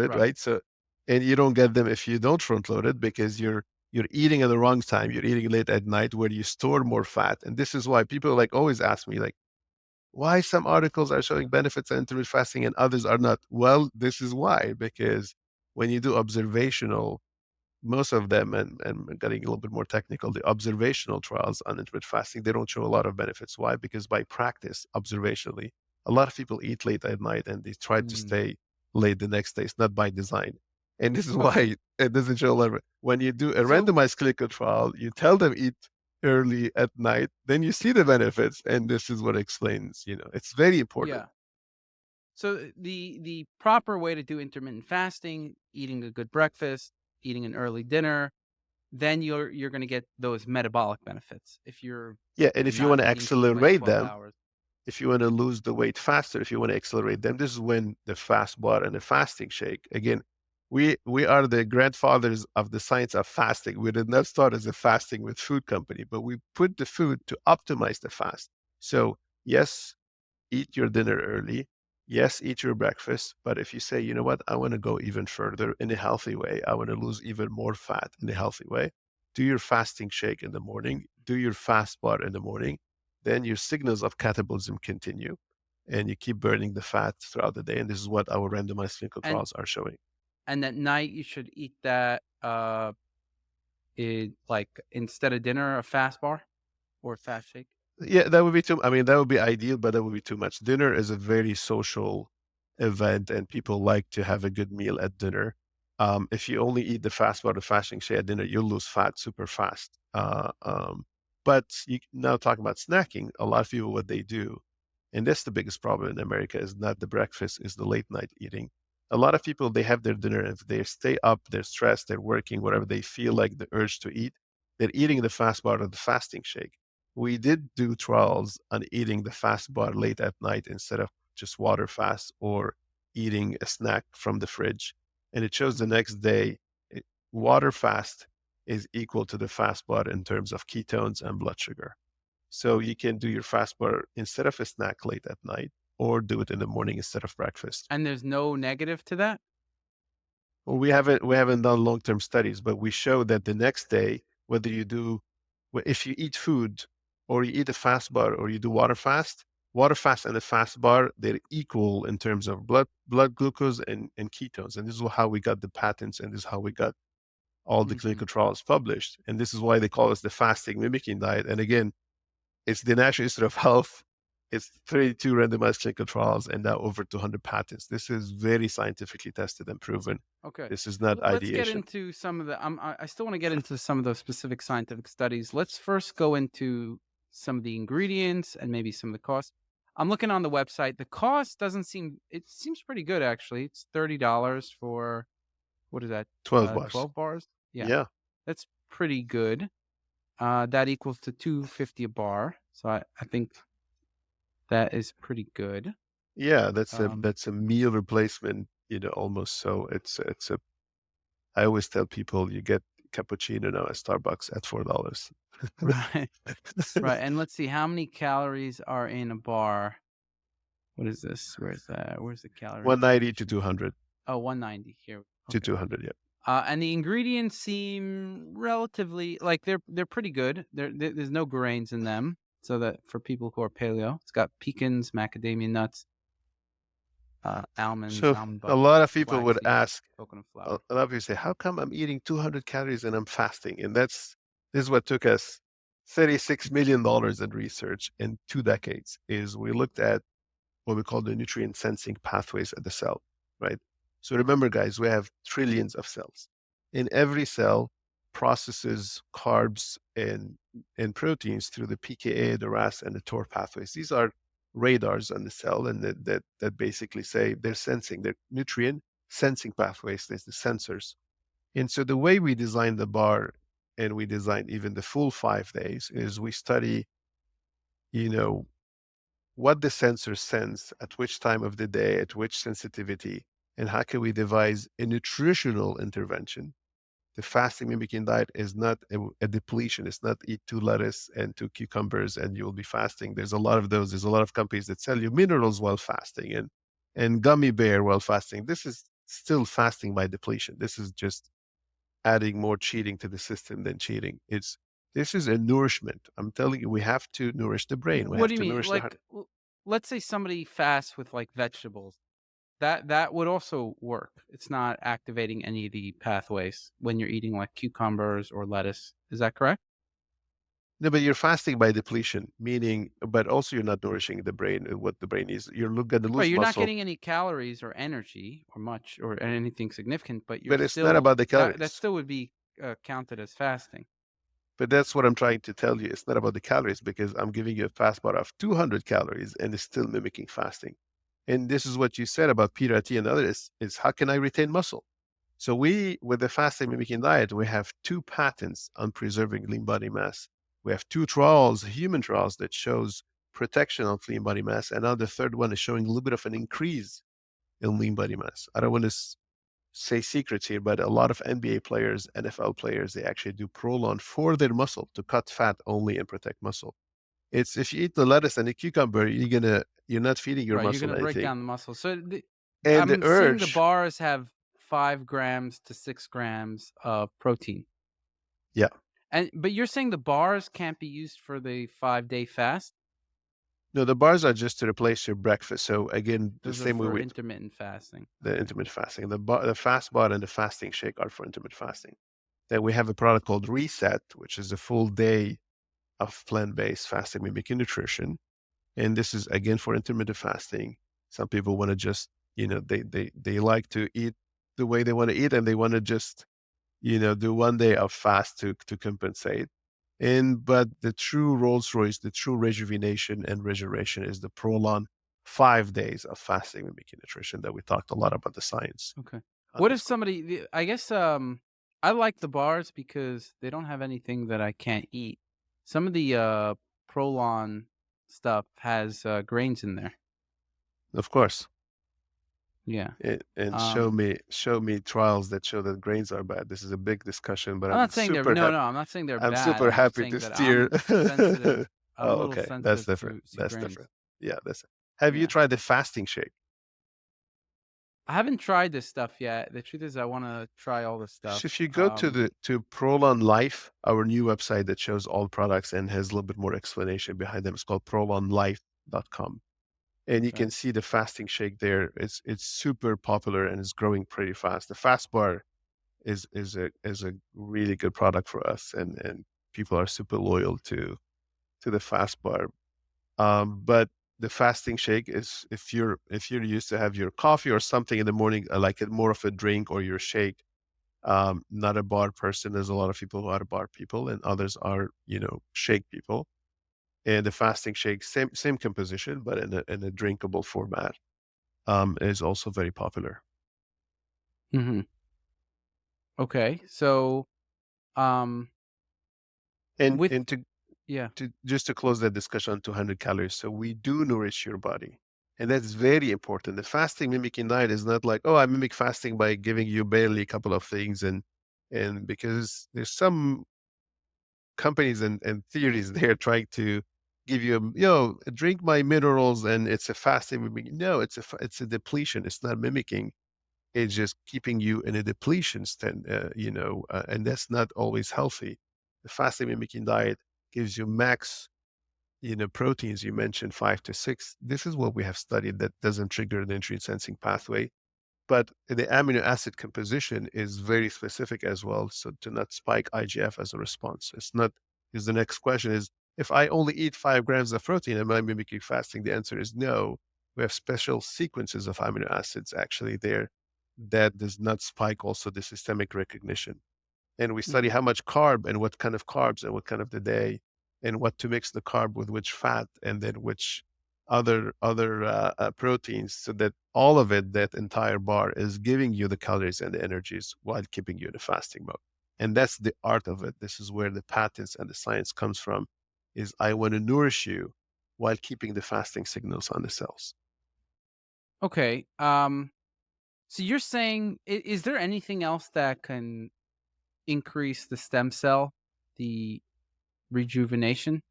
right, right? So and you don't get them if you don't front load it because you're eating at the wrong time. You're eating late at night where you store more fat. And this is why people like always ask me like why some articles are showing benefits of intermittent fasting and others are not. Well, this is why, because when you do observational, most of them, and getting a little bit more technical, the observational trials on intermittent fasting, they don't show a lot of benefits. Why? Because by practice, observationally, a lot of people eat late at night and they try to mm, stay late the next day. It's not by design. And this is okay. why it doesn't show a lot of, when you do a So randomized clinical trial, you tell them eat early at night, then you see the benefits. And this is what explains, it's very important. yeah. So the proper way to do intermittent fasting, eating a good breakfast, eating an early dinner, then you're gonna get those metabolic benefits if you're, Yeah. And if you not want to eating for like accelerate 12 them, hours. if you want to lose the weight faster, if you want to accelerate them, this is when the fast bar and the fasting shake. Again, we are the grandfathers of the science of fasting. We did not start as a fasting with food company, but we put the food to optimize the fast. So yes, eat your dinner early. Yes, eat your breakfast. But if you say, you know what, I want to go even further in a healthy way, I want to lose even more fat in a healthy way, do your fasting shake in the morning, do your fast bar in the morning, then your signals of catabolism continue and you keep burning the fat throughout the day. And this is what our randomized clinical And trials are showing. and at night you should eat that, like, instead of dinner, a fast bar or a fast shake? Yeah, that would be too I mean, that would be ideal, but that would be too much. Dinner is a very social event, and people like to have a good meal at dinner. If you only eat the fast part of fasting shake at dinner, you'll lose fat super fast. But you now talking about snacking, a lot of people, what they do, and that's the biggest problem in America, is not the breakfast, is the late night eating. A lot of people, they have their dinner, if they stay up, they're stressed, they're working, whatever, they feel like the urge to eat, they're eating the fast part of the fasting shake. We did do trials on eating the fast bar late at night instead of just water fast or eating a snack from the fridge. And it shows the Mhm. next day, it, water fast is equal to the fast bar in terms of ketones and blood sugar. So you can do your fast bar instead of a snack late at night, or do it in the morning instead of breakfast. And there's no negative to that? Well, we haven't done long-term studies, but we show that the next day, whether you do if you eat food or you eat a fast bar or you do water fast and a fast bar, they're equal in terms of blood glucose and ketones. And this is how we got the patents, and this is how we got all the Mhm. clinical trials published. And this is why they call us the fasting mimicking diet. And again, it's the National Institute of Health. It's 32 randomized clinical trials and now over 200 patents. This is very scientifically tested and proven. Okay. This is not Let's get ideation. into some of the I still wanna get into some of those specific scientific studies. Let's first go into some of the ingredients and maybe some of the costs. I'm looking on the website. The cost doesn't seem it seems pretty good actually. It's $30 for what is that? 12 bars. 12 bars? Yeah. Yeah. That's pretty good. That equals to 250 a bar. So I think that is pretty good. Yeah, Um, that's a meal replacement, almost. So it's a I always tell people you get cappuccino now at Starbucks at $4. right. Right, and let's see how many calories are in a bar. What is this? Where's that? Where's the calorie 190 to information? 200 Oh, 190 here. to Okay. 200, yeah. And the ingredients seem relatively like they're pretty good. There's no grains in them, so that for people who are paleo, it's got pecans, macadamia nuts, almonds, So almond a butter, lot of people flax would seeds, ask, coconut a flour. lot of people say, "How come I'm eating 200 calories and I'm fasting?" And this is what took us $36 million in research in 2 decades, is we looked at what we call the nutrient sensing pathways at the cell, right? So remember, guys, we have trillions of cells. In every cell processes carbs and proteins through the PKA, the RAS, and the TOR pathways. These are radars on the cell, and that basically say they're sensing, they're nutrient sensing pathways. There's the sensors. And so the way we design the bar, and we design even the full 5 days, is we study, you know, what the sensor sends at which time of the day, at which sensitivity, and how can we devise a nutritional intervention. The fasting mimicking diet is not a depletion. It's not eat 2 lettuce and 2 cucumbers and you'll be fasting. There's a lot of those. There's a lot of companies that sell you minerals while fasting and gummy bear while fasting. This is still fasting by depletion. This is just adding more cheating to the system than cheating. This is a nourishment. I'm telling you, we have to nourish the brain. We What have do you to mean? nourish the Like, heart. let's say somebody fasts with like vegetables. That would also work. It's not activating any of the pathways when you're eating, like, cucumbers or lettuce. Is that correct? No, but you're fasting by depletion, meaning, but also you're not nourishing the brain, what the brain needs. You're going to Right, lose you're not muscle, getting any calories or energy or much or anything significant, but you're but it's not still about the that calories. still would be, counted as fasting. But that's what I'm trying to tell you. It's not about the calories, because I'm giving you a fast bar of 200 calories and it's still mimicking fasting. And this is what you said about PRT and others, is how can I retain muscle? So with the fasting mimicking diet, we have 2 patents on preserving lean body mass. We have 2 trials, human trials, that shows protection of lean body mass. And now the third one is showing a little bit of an increase in lean body mass. I don't want to say secrets here, but a lot of NBA players, NFL players, they actually do Prolon for their muscle to cut fat only and protect muscle. It's if you eat the lettuce and the cucumber, you're not feeding your Right, you're muscle gonna break anything. down the muscle. So And the I'm seeing the urge, bars have 5 grams to 6 grams of protein. yeah. But you're saying the bars can't be used for the 5-day fast? No, the bars are just to replace your breakfast. So again, the Those are same way for with intermittent fasting. the Okay. intermittent fasting, the fast bar and the fasting shake are for intermittent fasting. Then we have a product called Reset, which is a full day of plant-based fasting mimicking nutrition. And this is again for intermittent fasting. Some people want to just, they like to eat the way they want to eat, and they want to just, do 1 day of fast to compensate. And but the true Rolls Royce, the true rejuvenation and regeneration is the prolonged 5 days of fasting mimicking nutrition that we talked a lot about the science Okay. on What this if call. somebody I guess, I like the bars because they don't have anything that I can't eat. Some of the, Prolon stuff has, grains in there. Of course. Yeah. And Um, show me trials that show that grains are bad. This is a big discussion, but I'm not saying they're no, no, I'm not saying they're I'm bad. super I'm just happy to saying that steer. I'm a Oh, little okay. That's sensitive different. to That's grains. different. Yeah, that's have you Yeah. tried the fasting shake? I haven't tried this stuff yet. The truth is I wanna try all this stuff. If you go to Prolon Life, our new website that shows all products and has a little bit more explanation behind them, it's called prolonlife.com. And you Okay. can see the fasting shake there. It's super popular and it's growing pretty fast. The fast bar is a really good product for us, and people are super loyal to the fast bar. But the fasting shake is if you're used to have your coffee or something in the morning, like more of a drink or your shake, not a bar person. There's a lot of people who are bar people, and others are shake people. And the fasting shake, same composition, but in a drinkable format, is also very popular. Mhm. Okay. So, um, And with and yeah. to just to close that discussion on 200 calories. So we do nourish your body. And that's very important. The fasting mimicking diet is not like, oh, I mimic fasting by giving you barely a couple of things. And because there's some companies and theories there trying to give you, drink my minerals and it's a fasting mimicking. No, it's a depletion. It's not mimicking. It's just keeping you in a depletion stand, and that's not always healthy. The fasting mimicking diet gives you max proteins. You mentioned 5 to 6. This is what we have studied that doesn't trigger the nutrient sensing pathway. But the amino acid composition is very specific as well. So to not spike IGF as a response. It's not, because the next question is, if I only eat 5 grams of protein, am I mimicking fasting? The answer is no. We have special sequences of amino acids actually there that does not spike also the systemic recognition. And we study Mhm. how much carb and what kind of carbs and what kind of the day and what to mix the carb with which fat and then which other proteins, so that all of it, that entire bar, is giving you the calories and the energies while keeping you in a fasting mode. And that's the art of it. This is where the patents and the science comes from, is I want to nourish you while keeping the fasting signals on the cells. Okay. So you're saying is there anything else that can increase the stem cell, the rejuvenation?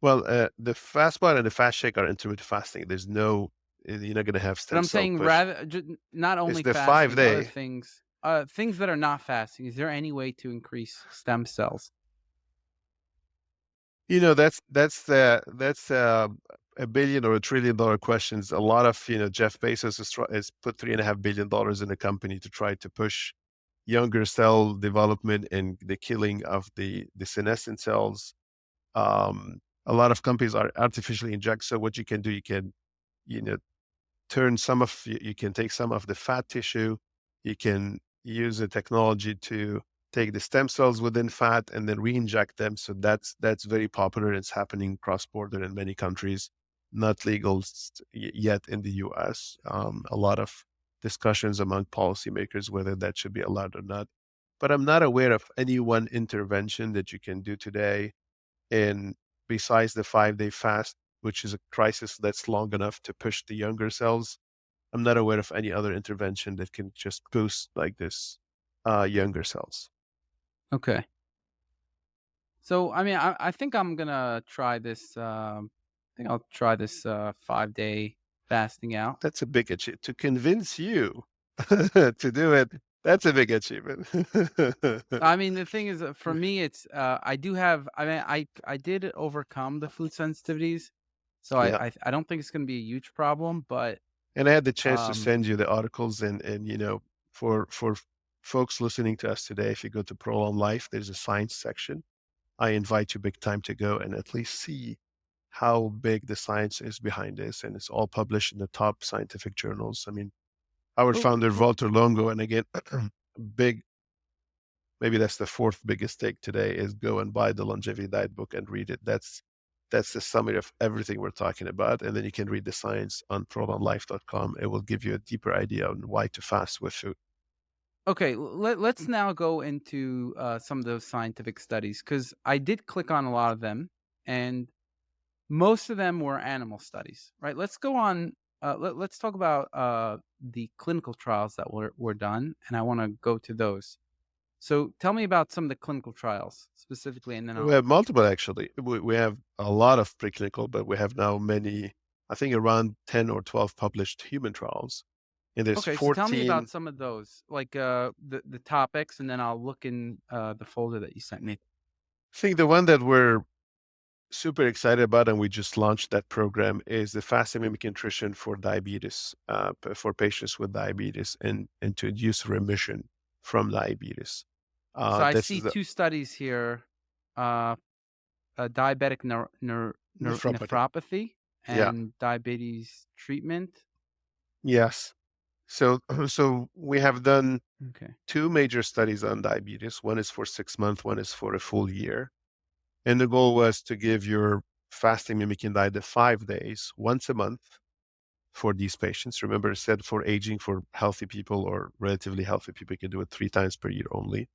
Well, the fast bar and the fast shake are intermittent fasting. There's no, you're not going to have But stem I'm cell saying push. rather not It's only the five fasting, other day. things, things that are not fasting. Is there any way to increase stem cells? That's a billion or $1 trillion questions. A lot of, Jeff Bezos has put $3.5 billion in a company to try to push younger cell development and the killing of the senescent cells. A lot of companies are artificially inject. So what you can do, you know, turn some of you can take some of the fat tissue, you can use the technology to take the stem cells within fat and then re-inject them. So that's very popular. It's happening cross-border in many countries, not legal yet in the US. A lot of discussions among policymakers whether that should be allowed or not. But I'm not aware of any one intervention that you can do today, and besides the 5 day fast, which is a crisis that's long enough to push the younger cells, I'm not aware of any other intervention that can just boost like this younger cells. Okay. So I mean, I think I'm gonna try this. I think I'll try this 5-day fasting out. That's a big achievement. To convince you to do it, that's a big achievement. I mean, the thing is, for me, it's I do have. I mean, I did overcome the food sensitivities, so Yeah. I don't think it's gonna be a huge problem. But And I had the chance to um, send you the articles, and for folks listening to us today, if you go to Pro on Life, there's a science section. I invite you big time to go and at least see how big the science is behind this. And it's all published in the top scientific journals. I mean, our Oh, founder, oh, Walter Longo, and again, big, maybe that's the fourth biggest take today is go and buy the longevity diet book and read it. That's the summary of everything we're talking about. And then you can read the science on prolonlife.com. It will give you a deeper idea on why to fast with food. okay. Let's now go into some of those scientific studies because I did click on a lot of them, and most of them were animal studies, right? Let's go on. Let's talk about the clinical trials that were done, and I want to go to those. So tell me about some of the clinical trials specifically, and then We I'll. have multiple actually. We have a lot of preclinical, but we have now many, I think around 10 or 12 published human trials. And there's Okay, so tell me about 14. some of those, like the topics, and then I'll look in the folder that you sent me. I think the one that we're super excited about, and we just launched that program, is the fasting mimic nutrition for diabetes, for patients with diabetes and to induce remission from diabetes. So I This see is the two studies here: uh, diabetic nephropathy. nephropathy Yeah. and diabetes treatment. Yes. So, so we have done Okay. two major studies on diabetes. One is for 6 months, one is for a full year. And the goal was to give your fasting mimicking diet the 5 days once a month for these patients. Remember, I said for aging, for healthy people or relatively healthy people, you can do it 3 times per year only.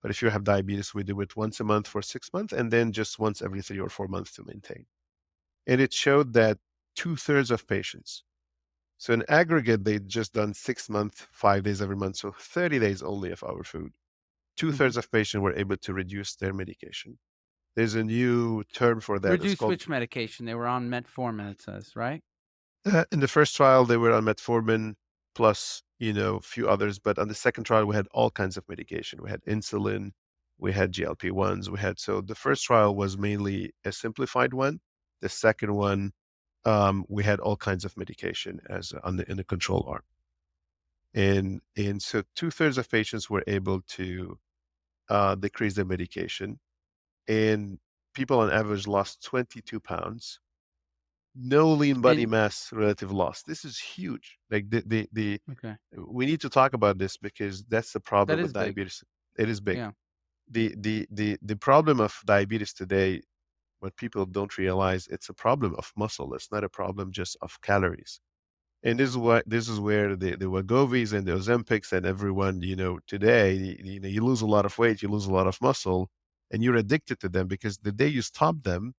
But if you have diabetes, we do it once a month for 6 months and then just once every 3 or 4 months to maintain. And it showed that two-thirds of patients, so in aggregate, they'd just done 6 months, 5 days every month, so 30 days only of our food. Hmm. Two-thirds of patients were able to reduce their medication. There's a new term for that. It's Reduce called, which medication? They were on metformin, it says, right? in the first trial, they were on metformin plus, a few others. But on the second trial, we had all kinds of medication. We had insulin, we had GLP-1s, so the first trial was mainly a simplified one. The second one, we had all kinds of medication as in the control arm. And so two-thirds of patients were able to decrease their medication, and people on average lost 22 pounds. No lean body And mass relative loss. This is huge. Like the okay, we need to talk about this because that's the that problem with is big. diabetes. It is big. Yeah. The problem of diabetes today, what people don't realize, it's a problem of muscle. It's not a problem just of calories. And this is where the Wegovy's and the Ozempics and everyone, today, you lose a lot of weight, you lose a lot of muscle, and you're addicted to them because the day you stop them,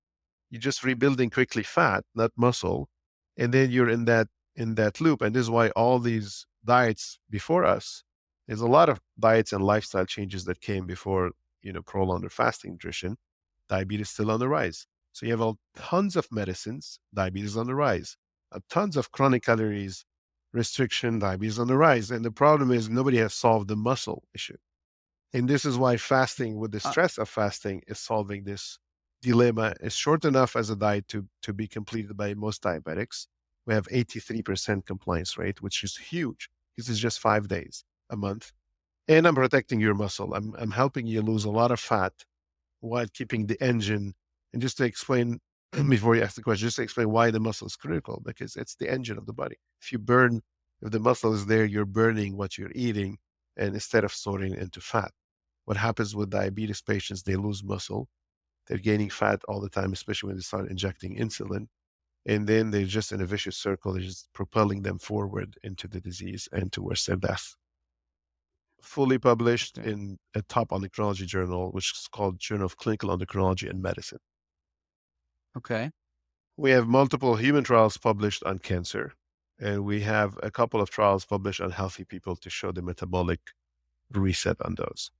you're just rebuilding quickly fat, not muscle, and then you're in that loop. And this is why all these diets before us, there's a lot of diets and lifestyle changes that came before, prolonged or fasting nutrition. Diabetes still on the rise. So you have tons of medicines, diabetes on the rise, tons of chronic calories restriction, diabetes on the rise. And the problem is nobody has solved the muscle issue. And this is why fasting, with the Uh, stress of fasting, is solving this dilemma. It's short enough as a diet to be completed by most diabetics. We have 83% compliance rate, which is huge. This is just 5 days a month. And I'm protecting your muscle. I'm helping you lose a lot of fat while keeping the engine. And just to explain, before you ask the question, just to explain why the muscle is critical, because it's the engine of the body. If the muscle is there, you're burning what you're eating, and instead of storing it into fat. What happens with diabetes patients, they lose muscle. They're gaining fat all the time, especially when they start injecting insulin. And then they're just in a vicious circle. They're just propelling them forward into the disease and towards their death. Fully published okay. in a top endocrinology journal, which is called Journal of Clinical Endocrinology and Medicine. Okay. We have multiple human trials published on cancer, and we have a couple of trials published on healthy people to show the metabolic reset on those.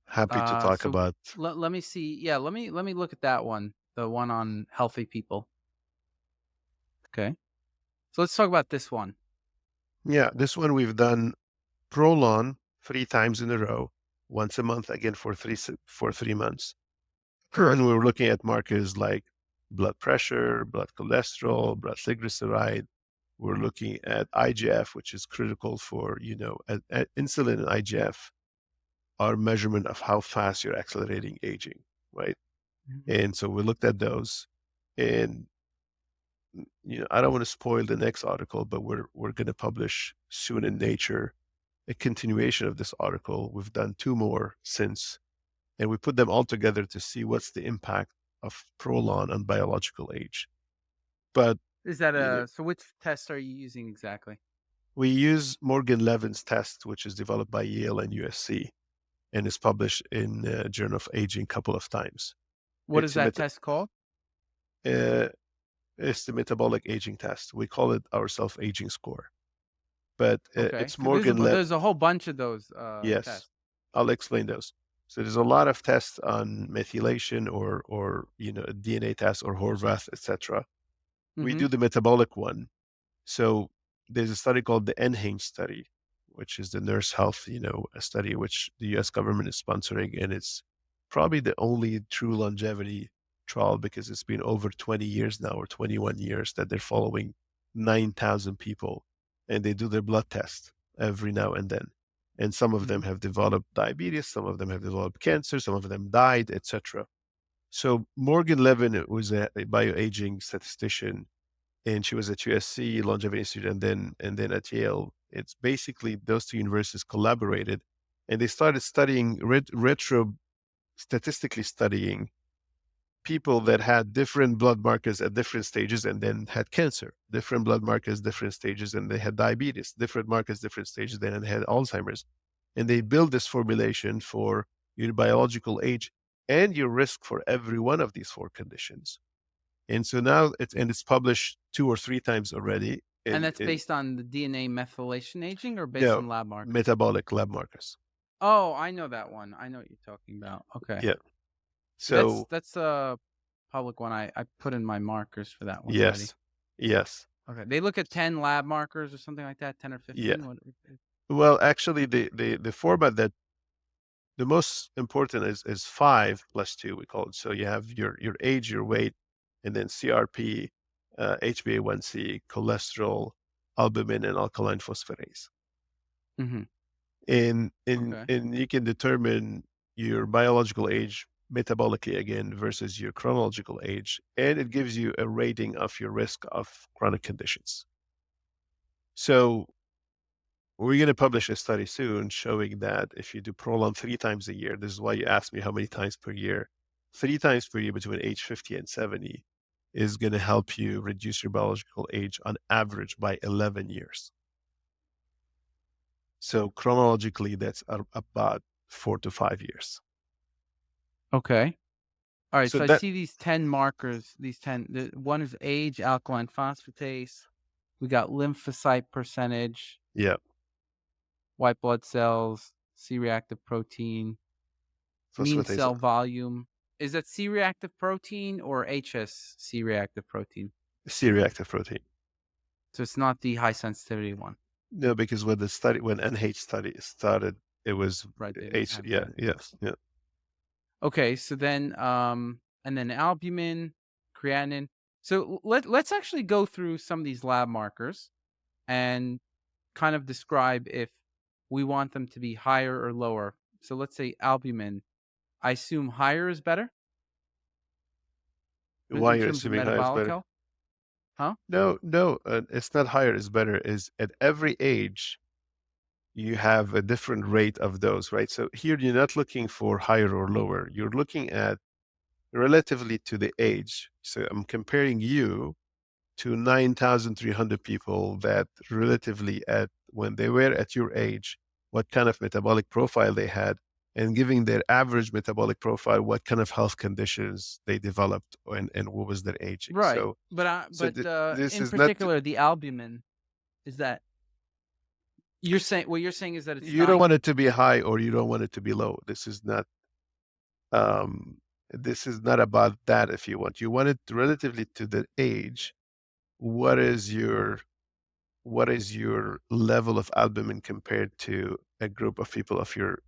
Happy to talk So about. let me see. Yeah, let me look at that one. The one on healthy people. Okay. So let's talk about this one. Yeah, this one we've done Prolon 3 times in a row, once a month, again for 3 months. And we were looking at markers like blood pressure, blood cholesterol, blood triglyceride. We're looking at IGF, which is critical for, insulin and IGF. are measurement of how fast you're accelerating aging, right? Mhm. And so we looked at those, and I don't want to spoil the next article, but we're going to publish soon in Nature a continuation of this article. We've done two more since, and we put them all together to see what's the impact of Prolon on biological age. But Is that you know, a so which test are you using exactly? we use Morgan Levin's test, which is developed by Yale and USC, and is published in Journal of Aging a couple of times. What is It's a that test called? uh, it's the metabolic aging test. We call it our self-aging score, but Okay, it's 'cause there's a Morgan bu Lev. there's a whole bunch of those, Yes, tests. I'll explain those. So there's a lot of tests on methylation or a DNA test or Horvath, etc. We Mhm, do the metabolic one. So there's a study called the NHANE study, which is the nurse health, a study which the US government is sponsoring. And it's probably the only true longevity trial because it's been over 20 years now or 21 years that they're following 9,000 people and they do their blood test every now and then. And some of them mhm. have developed diabetes, some of them have developed cancer, some of them died, etc. So Morgan Levin was a bioaging statistician and she was at USC Longevity Institute, and then at Yale. It's basically those two universities collaborated, and they started studying retro statistically studying people that had different blood markers at different stages, and then had cancer. Different blood markers, different stages, and they had diabetes. Different markers, different stages, then they had Alzheimer's, and they built this formulation for your biological age and your risk for every one of these four conditions. And so now it's published two or three times already And in that's based on the DNA methylation aging or based no, on lab markers? metabolic lab markers. Oh, I know that one. I know what you're talking about. Okay. Yeah. That's So that's a public one. I put in my markers for that one already. yes. Yes. Okay. They look at 10 lab markers or something like that, 10 or Yeah. 15? What Well, actually the format that the most important is 5 plus 2, we call it. So you have your age, your weight, and then CRP, HbA1c, cholesterol, albumin, and alkaline phosphatase. Mhm. Okay. And you can determine your biological age metabolically again versus your chronological age, and it gives you a rating of your risk of chronic conditions. So we're going to publish a study soon showing that if you do Prolon 3 times a year, this is why you asked me how many times per year, 3 times per year between age 50 and 70 is going to help you reduce your biological age on average by 11 years. So chronologically, that's about 4 to 5 years. Okay. All right. So So I that, see these 10 markers, these 10. One is age, alkaline phosphatase. We got lymphocyte percentage, yeah, white blood cells, C reactive protein, mean phosphatase, cell volume. Is that C reactive protein or HSC reactive protein? C-reactive protein. So it's not the high sensitivity one, No, because when NH study started, it was right? They didn't H. have Yeah, that. yes, yeah. Okay, so then and then albumin, creatinine. So let's actually go through some of these lab markers and kind of describe if we want them to be higher or lower. So let's say albumin. I assume higher is better Why in you're terms of assuming higher is metabolic better? health, huh? No, no, it's not higher is better. Is at every age you have a different rate of those, right? So here you're not looking for higher or lower. You're looking at relatively to the age. So I'm comparing you to 9,300 people that relatively at when they were at your age, what kind of metabolic profile they had, and giving their average metabolic profile, what kind of health conditions they developed and what was their aging. Right. So, But this in is not, particular the albumin is that you're saying what you're saying is that it's you don't not want it to be high or you don't want it to be low. Um, this is not about that. If you want it relatively to the age, what is your level of albumin compared to a group of people of your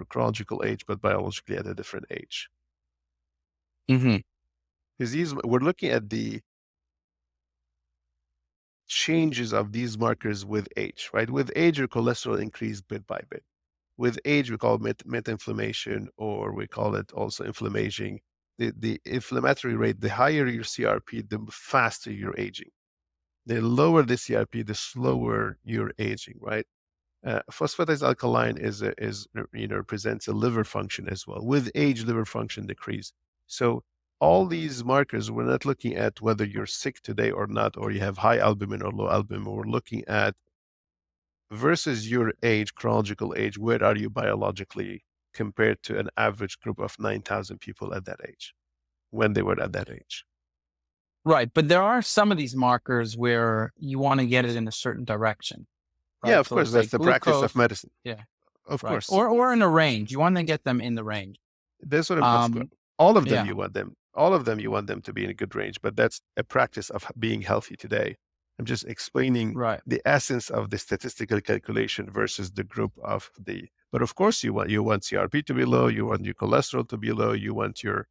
chronological age, but biologically at a different age? Mhm. Because we're looking at the changes of these markers with age, right? With age, your cholesterol increase bit by bit. With age, we call it meta-inflammation, or we call it also inflammaging. The inflammatory rate, the higher your CRP, the faster you're aging. The lower the CRP, the slower you're aging, right? Phosphatase alkaline represents a liver function as well. With age, liver function decrease. So all these markers, we're not looking at whether you're sick today or not, or you have high albumin or low albumin. We're looking at versus your age, chronological age, where are you biologically compared to an average group of 9,000 people at that age when they were at that age? Right, but there are some of these markers where you wanna get it in a certain direction, Yeah, right? of So course, let's say that's the practice of glucose. medicine. Yeah, Of right. course. Or in a range. You wanna get them in the range. That's what I'm of course. Um, All of them yeah, you want them all of them you want them to be in a good range, but that's a practice of being healthy today. I'm just explaining right. the essence of the statistical calculation versus the group of the but of course you want CRP to be low, you want your cholesterol to be low, you want your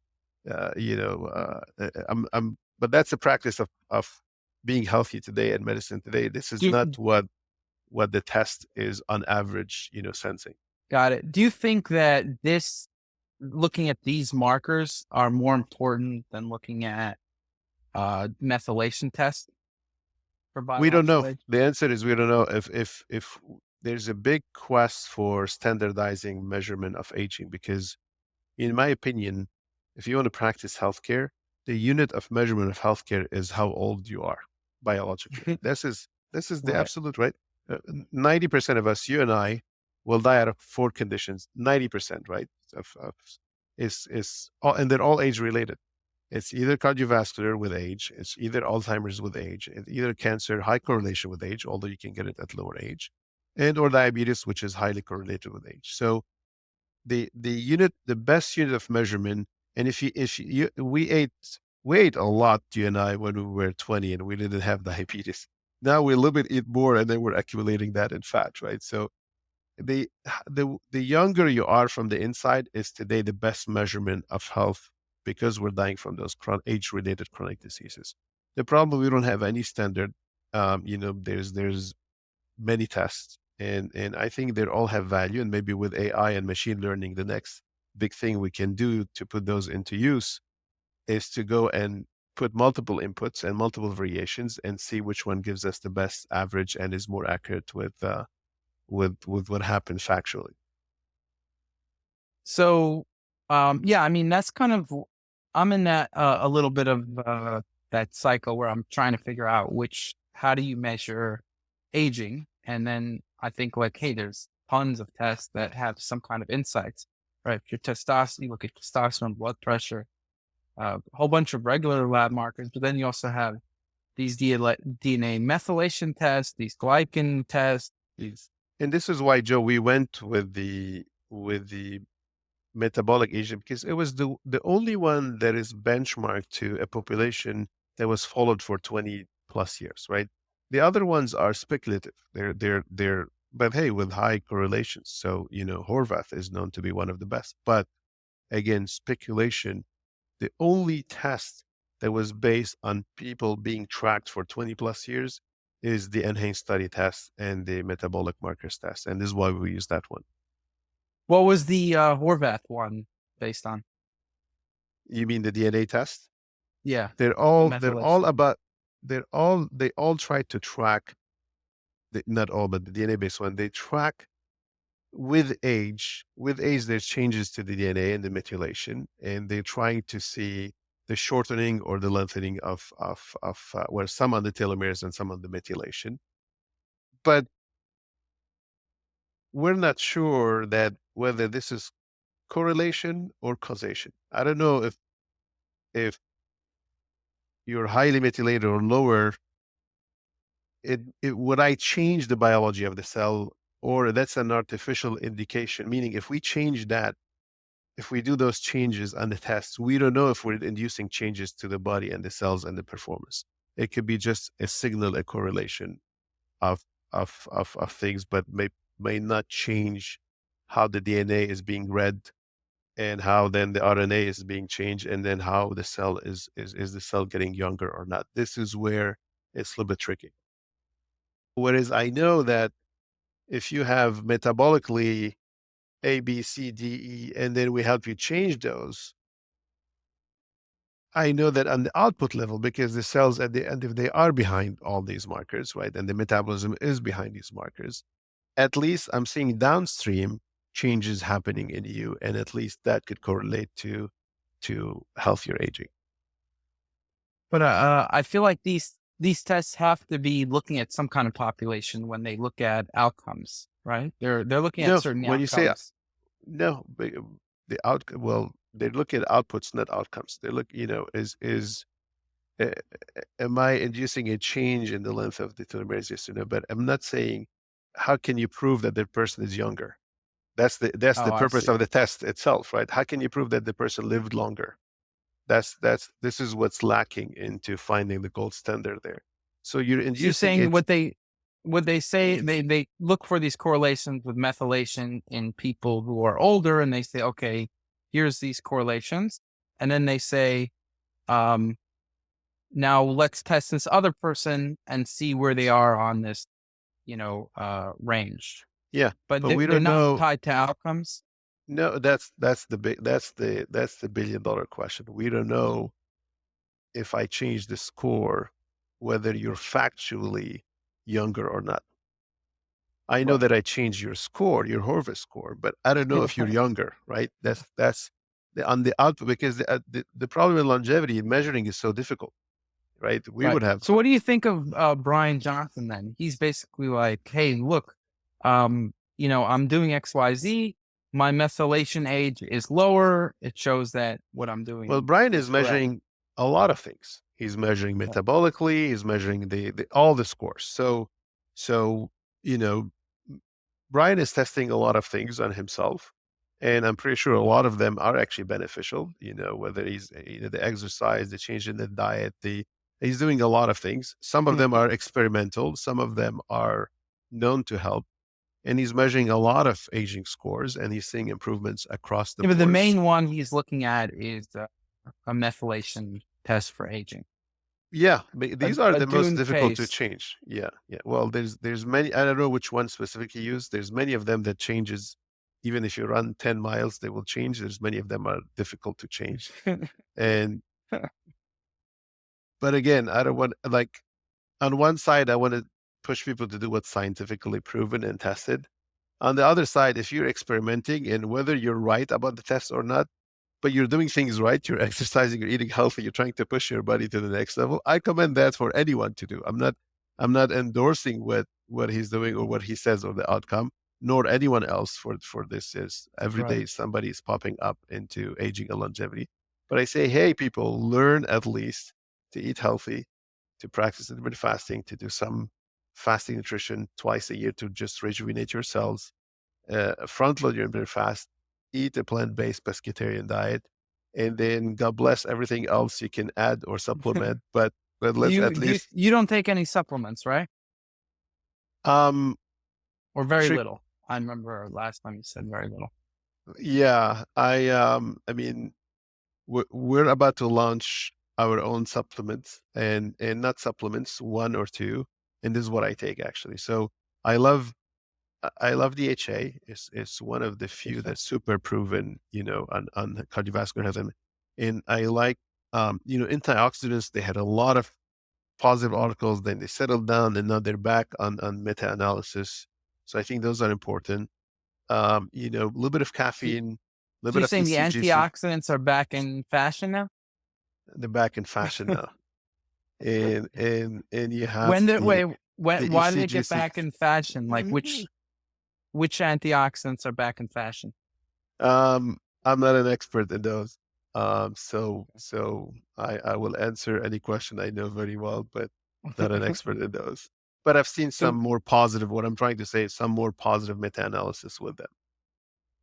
but that's a practice of being healthy today and medicine today. This is Do not what the test is on average, sensing. got it. Do you think that this looking at these markers are more important than looking at, methylation tests for We don't biological know. age? The answer is we don't know if there's a big quest for standardizing measurement of aging because, in my opinion, if you want to practice healthcare, the unit of measurement of healthcare is how old you are biologically. This is the Right. absolute right. 90% of us, you and I, will die out of four conditions. 90%, right? And they're all age related. It's either cardiovascular with age, it's either Alzheimer's with age, it's either cancer, high correlation with age, although you can get it at lower age, and or diabetes, which is highly correlated with age. So the best unit of measurement, and if you we ate a lot, you and I, when we were 20 and we didn't have diabetes. Now we a little bit eat more and then we're accumulating that in fat, right? So the younger you are from the inside is today the best measurement of health because we're dying from those age-related chronic diseases. The problem we don't have any standard. There's many tests, and I think they all have value. And maybe with AI and machine learning, the next big thing we can do to put those into use is to go and put multiple inputs and multiple variations and see which one gives us the best average and is more accurate with what happened factually. So, yeah, I mean, that's kind of I'm in that a little bit of that cycle where I'm trying to figure out how do you measure aging, and then I think like, hey, there's tons of tests that have some kind of insights, right? Your testosterone, you look at testosterone, blood pressure, a whole bunch of regular lab markers, but then you also have these DNA methylation tests, these glycan tests, these. And this is why, Joe, we went with the metabolic agent because it was the only one that is benchmarked to a population that was followed for 20 plus years, right? The other ones are speculative. But hey, with high correlations. So, Horvath is known to be one of the best. But again, speculation. The only test that was based on people being tracked for 20 plus years is the enhanced study test and the metabolic markers test. And this is why we use that one. What was the Horvath one based on? You mean the DNA test? Yeah, They're the all they're all methylation. about they all try to track not all, but the DNA based one. They track with age. With age, there's changes to the DNA and the methylation, and they're trying to see the shortening or the lengthening of where some on the telomeres and some on the methylation. But we're not sure that whether this is correlation or causation. I don't know if you're highly methylated or lower, it would I change the biology of the cell, or that's an artificial indication, meaning if we change that, if we do those changes on the tests, we don't know if we're inducing changes to the body and the cells and the performance. It could be just a signal, a correlation of of things, but may not change how the DNA is being read and how then the RNA is being changed, and then how the cell is the cell getting younger or not. This is where it's a little bit tricky. Whereas I know that if you have metabolically A, B, C, D, E, and then we help you change those. I know that on the output level, because the cells at the end, if they are behind all these markers, right, and the metabolism is behind these markers, at least I'm seeing downstream changes happening in you, and at least that could correlate to healthier aging. But I feel like these tests have to be looking at some kind of population when they look at outcomes, right? They're looking at No, certain when you say outcomes. no, but the well, they look at outputs, not outcomes. They look, uh, am I inducing a change in the length of the telomeres? Yes or no? But I'm not saying how can you prove that the person is younger? That's the Oh, I purpose see. of the test itself, right? How can you prove that the person lived longer? This is what's lacking into finding the gold standard there. So you're So you're inducing saying it. what they say they look for these correlations with methylation in people who are older, and they say, okay, here's these correlations, and then they say, um, now let's test this other person and see where they are on this, range. Yeah, But but we they're don't not know. tied to outcomes. No, that's the $1 billion question. We don't know if I change the score, whether you're factually younger or not. I know Right. that I changed your score, your Horvath score, but I don't know if you're younger, right? That's on the output, because the problem in longevity measuring is so difficult, right? We Right. would have So what do you think of Brian Johnson then? He's basically like, hey, look, I'm doing XYZ. My methylation age is lower. It shows that what I'm well, doing Brian is is correct. measuring a lot of things. He's measuring Right. metabolically, he's measuring the all the scores. So, you know, Brian is testing a lot of things on himself, and I'm pretty sure a lot of them are actually beneficial. Whether he's the exercise, the change in the diet, the he's doing a lot of things. Some of them Mhm. are experimental, some of them are known to help, and he's measuring a lot of aging scores, and he's seeing improvements across the Yeah, but the board. main one he's looking at is a methylation test for aging. Yeah, these are A the most Dune difficult to pace. change. Yeah, yeah. Well, there's many. I don't know which one specifically used. There's many of them that changes. Even if you run 10 miles, they will change. There's many of them are difficult to change. And but again, I don't want, like, on one side, I want to push people to do what's scientifically proven and tested. On the other side, if you're experimenting and whether you're right about the test or not, but you're doing things right, you're exercising, you're eating healthy, you're trying to push your body to the next level. I commend that for anyone to do. I'm not endorsing what he's doing or what he says or the outcome, nor anyone else for this. Is every Right. day somebody is popping up into aging and longevity. But I say, hey, people, learn at least to eat healthy, to practice intermittent fasting, to do some fasting nutrition twice a year to just rejuvenate your cells, front load your intermittent fast, eat a plant-based pescatarian diet, and then God bless everything else you can add or supplement. But do let's you at do you, least you don't take any supplements, right? um Or very trick. little? I remember last time you said very little. Yeah, I mean, we're about to launch our own supplements, and not supplements, one or two, and this is what I take actually. So I love I love DHA. It's one of the few Okay. that's super proven, on cardiovascular health. And I like, antioxidants. They had a lot of positive articles, then they settled down, and now they're back on meta-analysis. So I think those are important. A little bit of So caffeine, a little so bit you're of saying the ECGC. antioxidants are back in fashion now? They're back in fashion now. And you have When did the wait, when the why did it get ECGC. back in fashion? Like which antioxidants are back in fashion? I'm not an expert in those. So I will answer any question I know very well, but not an expert in those. But I've seen some So more positive. What I'm trying to say is some more positive meta-analysis with them.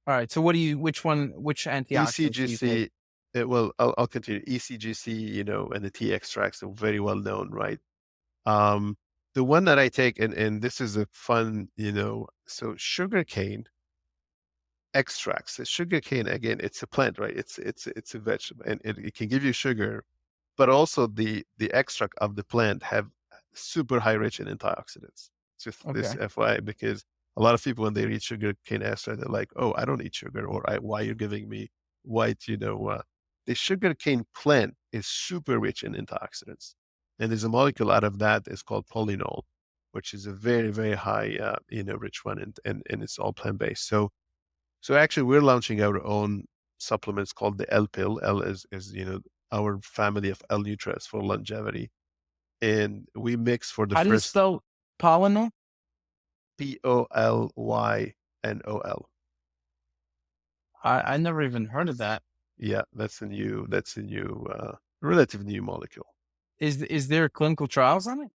all right. So which antioxidants do you take? ECGC, I'll continue. ECGC, and the tea extracts are very well known, right? Um, the one that I take, and this is a fun, so sugarcane extracts. Sugarcane, again, it's a plant, right? It's a vegetable, and it can give you sugar, but also the extract of the plant have super high rich in antioxidants. Just this Okay. FYI, because a lot of people when they read sugar cane extract, they're like, "Oh, I don't eat sugar," or "Why you're giving me white?" The sugar cane plant is super rich in antioxidants, and there's a molecule out of that is called polynol, which is a very very high rich one, and it's all plant based. So actually, we're launching our own supplements called the L pill. L is our family of L-Nutras for longevity, and we mix for the How do you first spell Polynyl? Polynol. I never even heard of that. Yeah, that's a new, relative new molecule. Is there clinical trials on it?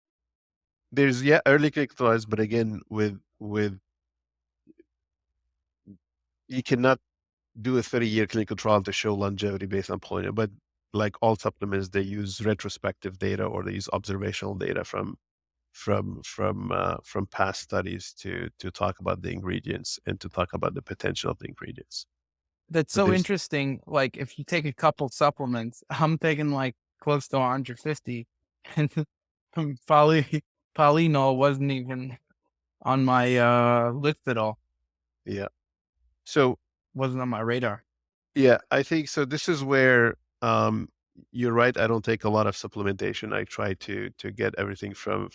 There's, yeah, early clinical trials, but again, with you cannot do a 30-year clinical trial to show longevity based on polio, but like all supplements, they use retrospective data or they use observational data from past studies to talk about the ingredients and to talk about the potential of the ingredients. That's But so there's interesting. Like if you take a couple supplements, I'm taking like close to 150 and poly polynol wasn't even on my list at all. yeah. So Wasn't on my radar. yeah, I think so. This is where you're right. I don't take a lot of supplementation. I try to get everything from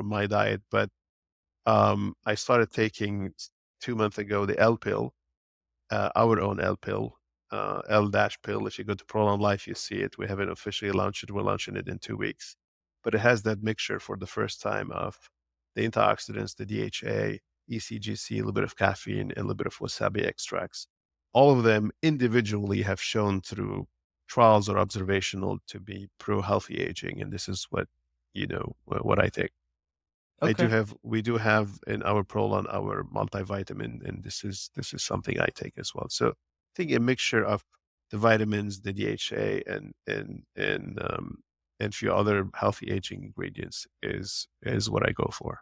my diet, but I started taking 2 months ago the L pill, our own L pill, L dash pill. If you go to Prolon Life, you see it. We haven't officially launched it. We're launching it in 2 weeks, but it has that mixture for the first time of the antioxidants, the DHA, ECGC, a little bit of caffeine, and a little bit of wasabi extracts. All of them individually have shown through trials or observational to be pro healthy aging, and this is what I take. Okay. We do have in our Prolon our multivitamin, and this is something I take as well. So I think a mixture of the vitamins, the DHA, and a few other healthy aging ingredients is what I go for.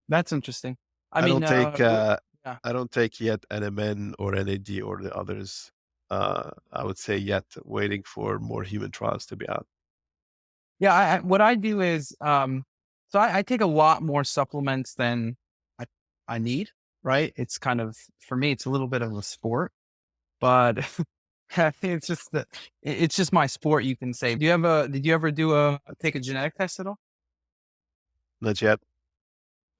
That's interesting. I I mean, don't take yeah. I don't take yet NMN or NAD or the others. I would say yet, waiting for more human trials to be out. Yeah, what I do is, so I take a lot more supplements than I I need, right? It's kind of for me, it's a little bit of a sport, but I think it's just that it's just my sport, you can say. Did you ever take a genetic test at all? Not yet.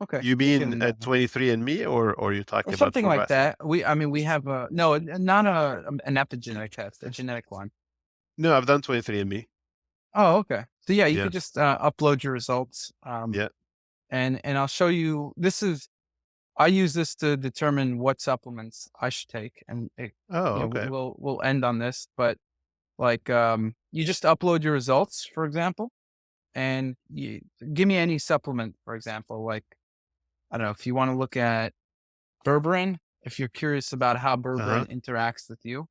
Okay, You we mean can, at 23 and Me, or you're or talking about something for like fasting? that. I mean, we have a no, not an epigenetic test, a genetic one. No, I've done 23 and Me. Oh, okay. So yeah, you Yeah, could just upload your results, yeah. and I'll show you. I use this to determine what supplements I should take, and Oh, okay. we'll end on this, but like you just upload your results, for example, and you give me any supplement, for example, like I don't know if you want to look at berberine, if you're curious about how Uh-huh. berberine interacts with you,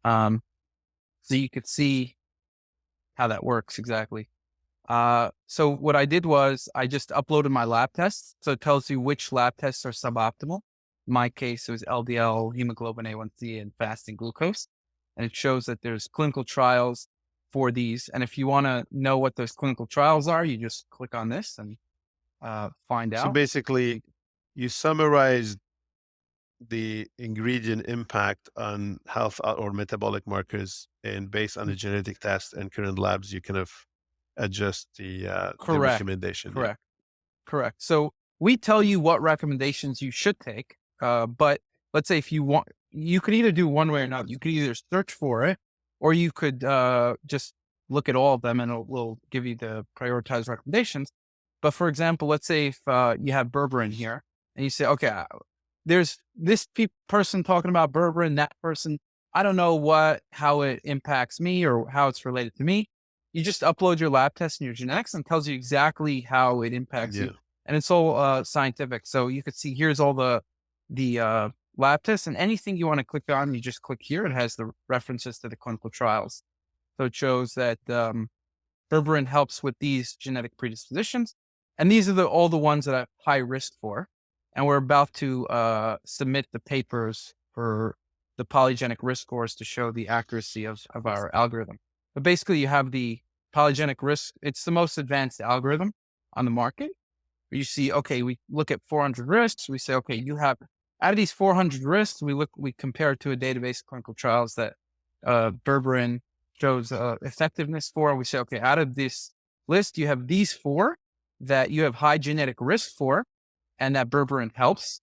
um, so you could see how that works exactly. So what I did was I just uploaded my lab tests. So it tells you which lab tests are suboptimal. In my case, it was LDL, hemoglobin A1C, and fasting glucose. And it shows that there's clinical trials for these. And if you want to know what those clinical trials are, you just click on this and find So out. basically, you summarize the ingredient impact on health or metabolic markers, and based on the genetic test and current labs, you kind of adjust the Correct. recommendation. Yeah. Correct. Correct. So we tell you what recommendations you should take. But let's say if you want, you could either do one way or another. You could either search for it, or you could just look at all of them, and will give you the prioritized recommendations. But for example, let's say if you have berberine here, and you say, okay, there's this person talking about berberine, that person. I don't know how it impacts me or how it's related to me. You just upload your lab test and your genetics, and it tells you exactly how it impacts you, Yeah. and it's all scientific. So you could see here's all the lab tests, and anything you want to click on, you just click here. It has the references to the clinical trials. So it shows that berberine helps with these genetic predispositions, and these are all the ones that are high risk for. And we're about to submit the papers for the polygenic risk scores to show the accuracy of our algorithm. But basically, you have the polygenic risk. It's the most advanced algorithm on the market, You see, okay, we look at 400 risks. We say, okay, you have out of these 400 risks, we compare it to a database of clinical trials that berberine shows effectiveness for. We say, okay, out of this list, you have these four that you have high genetic risk for, and that berberine helps.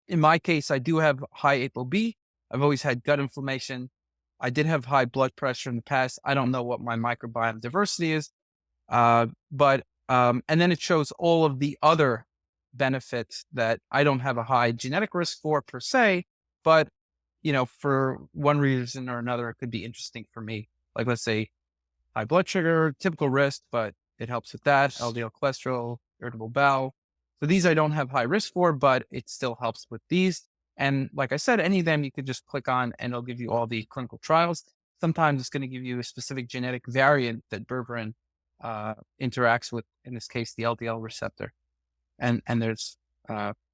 In my case, I do have high ApoB. I've always had gut inflammation. I did have high blood pressure in the past. I don't know what my microbiome diversity is, and then it shows all of the other benefits that I don't have a high genetic risk for per se, but for one reason or another, it could be interesting for me. Like, let's say high blood sugar, typical risk, but it helps with that. LDL cholesterol, irritable bowel. So these I don't have high risk for, but it still helps with these. And like I said, any of them you could just click on and it'll give you all the clinical trials. Sometimes it's going to give you a specific genetic variant that berberine interacts with, in this case, the LDL receptor. And there's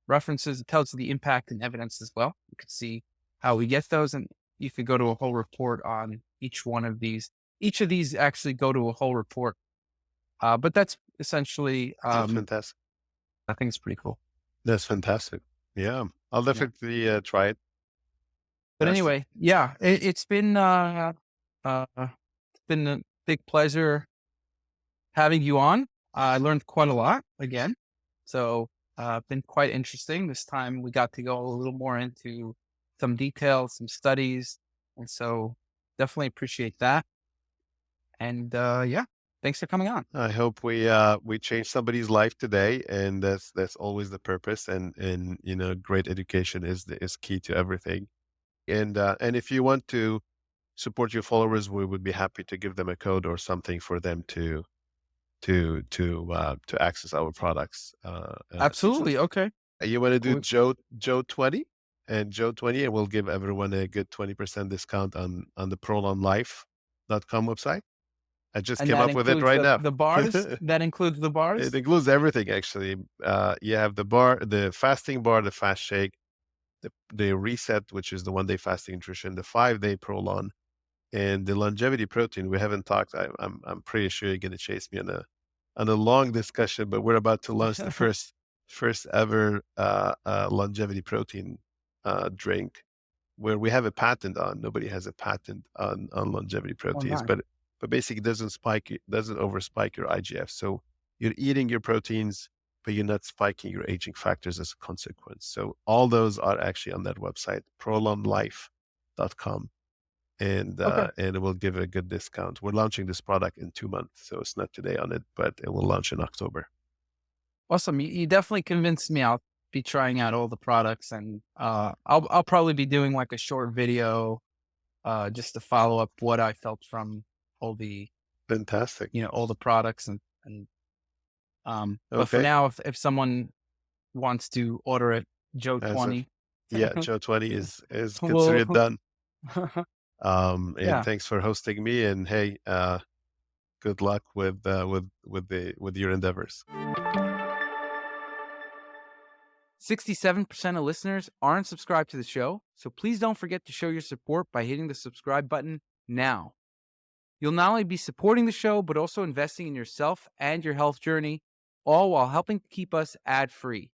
references. It tells you the impact and evidence as well. You can see how we get those. And you could go to a whole report on each one of these. Each of these actually go to a whole report. But that's essentially, That's fantastic. I think it's pretty cool. That's fantastic. Yeah, I'll Yeah. definitely try it. But Fantastic. anyway, yeah, it's been a big pleasure having you on. I learned quite a lot again. So been quite interesting. This time we got to go a little more into some details, some studies. And so definitely appreciate that. And yeah, thanks for coming on. I hope we change somebody's life today, and that's always the purpose. And great education is key to everything. And if you want to support your followers, we would be happy to give them a code or something for them to access our products. Absolutely. Okay. You want to do We- Joe 20 and Joe 20, and we'll give everyone a good 20% discount on the prolonlife.com website. I just And came that up with it includes right now. the bars. That includes the It bars. includes everything actually. You have the bar, the fasting bar, the fast shake, the reset, which is the 1 day fasting nutrition, the 5 day prolon, and the longevity protein. We haven't talked. I'm pretty sure you're going to chase me on a long discussion, but we're about to launch the first ever longevity protein drink, where we have a patent on. Nobody has a patent on longevity Oh, proteins, nice. but basically it doesn't overspike your IGF. So you're eating your proteins, but you're not spiking your aging factors as a consequence. So all those are actually on that website, prolonlife.com, Okay. and it will give a good discount. We're launching this product in 2 months, so it's not today on it, but it will launch in October. Awesome. You definitely convinced me. I'll be trying out all the products, and I'll probably be doing like a short video just to follow up what I felt from all the Fantastic. all the products, and but for Okay. now, if someone wants to order it, Joe As of 20, Yeah, Joe 20 is considered well, done. And yeah. thanks for hosting me. And hey, good luck with your endeavors. 67% of listeners aren't subscribed to the show, so please don't forget to show your support by hitting the subscribe button now. You'll not only be supporting the show, but also investing in yourself and your health journey, all while helping to keep us ad-free.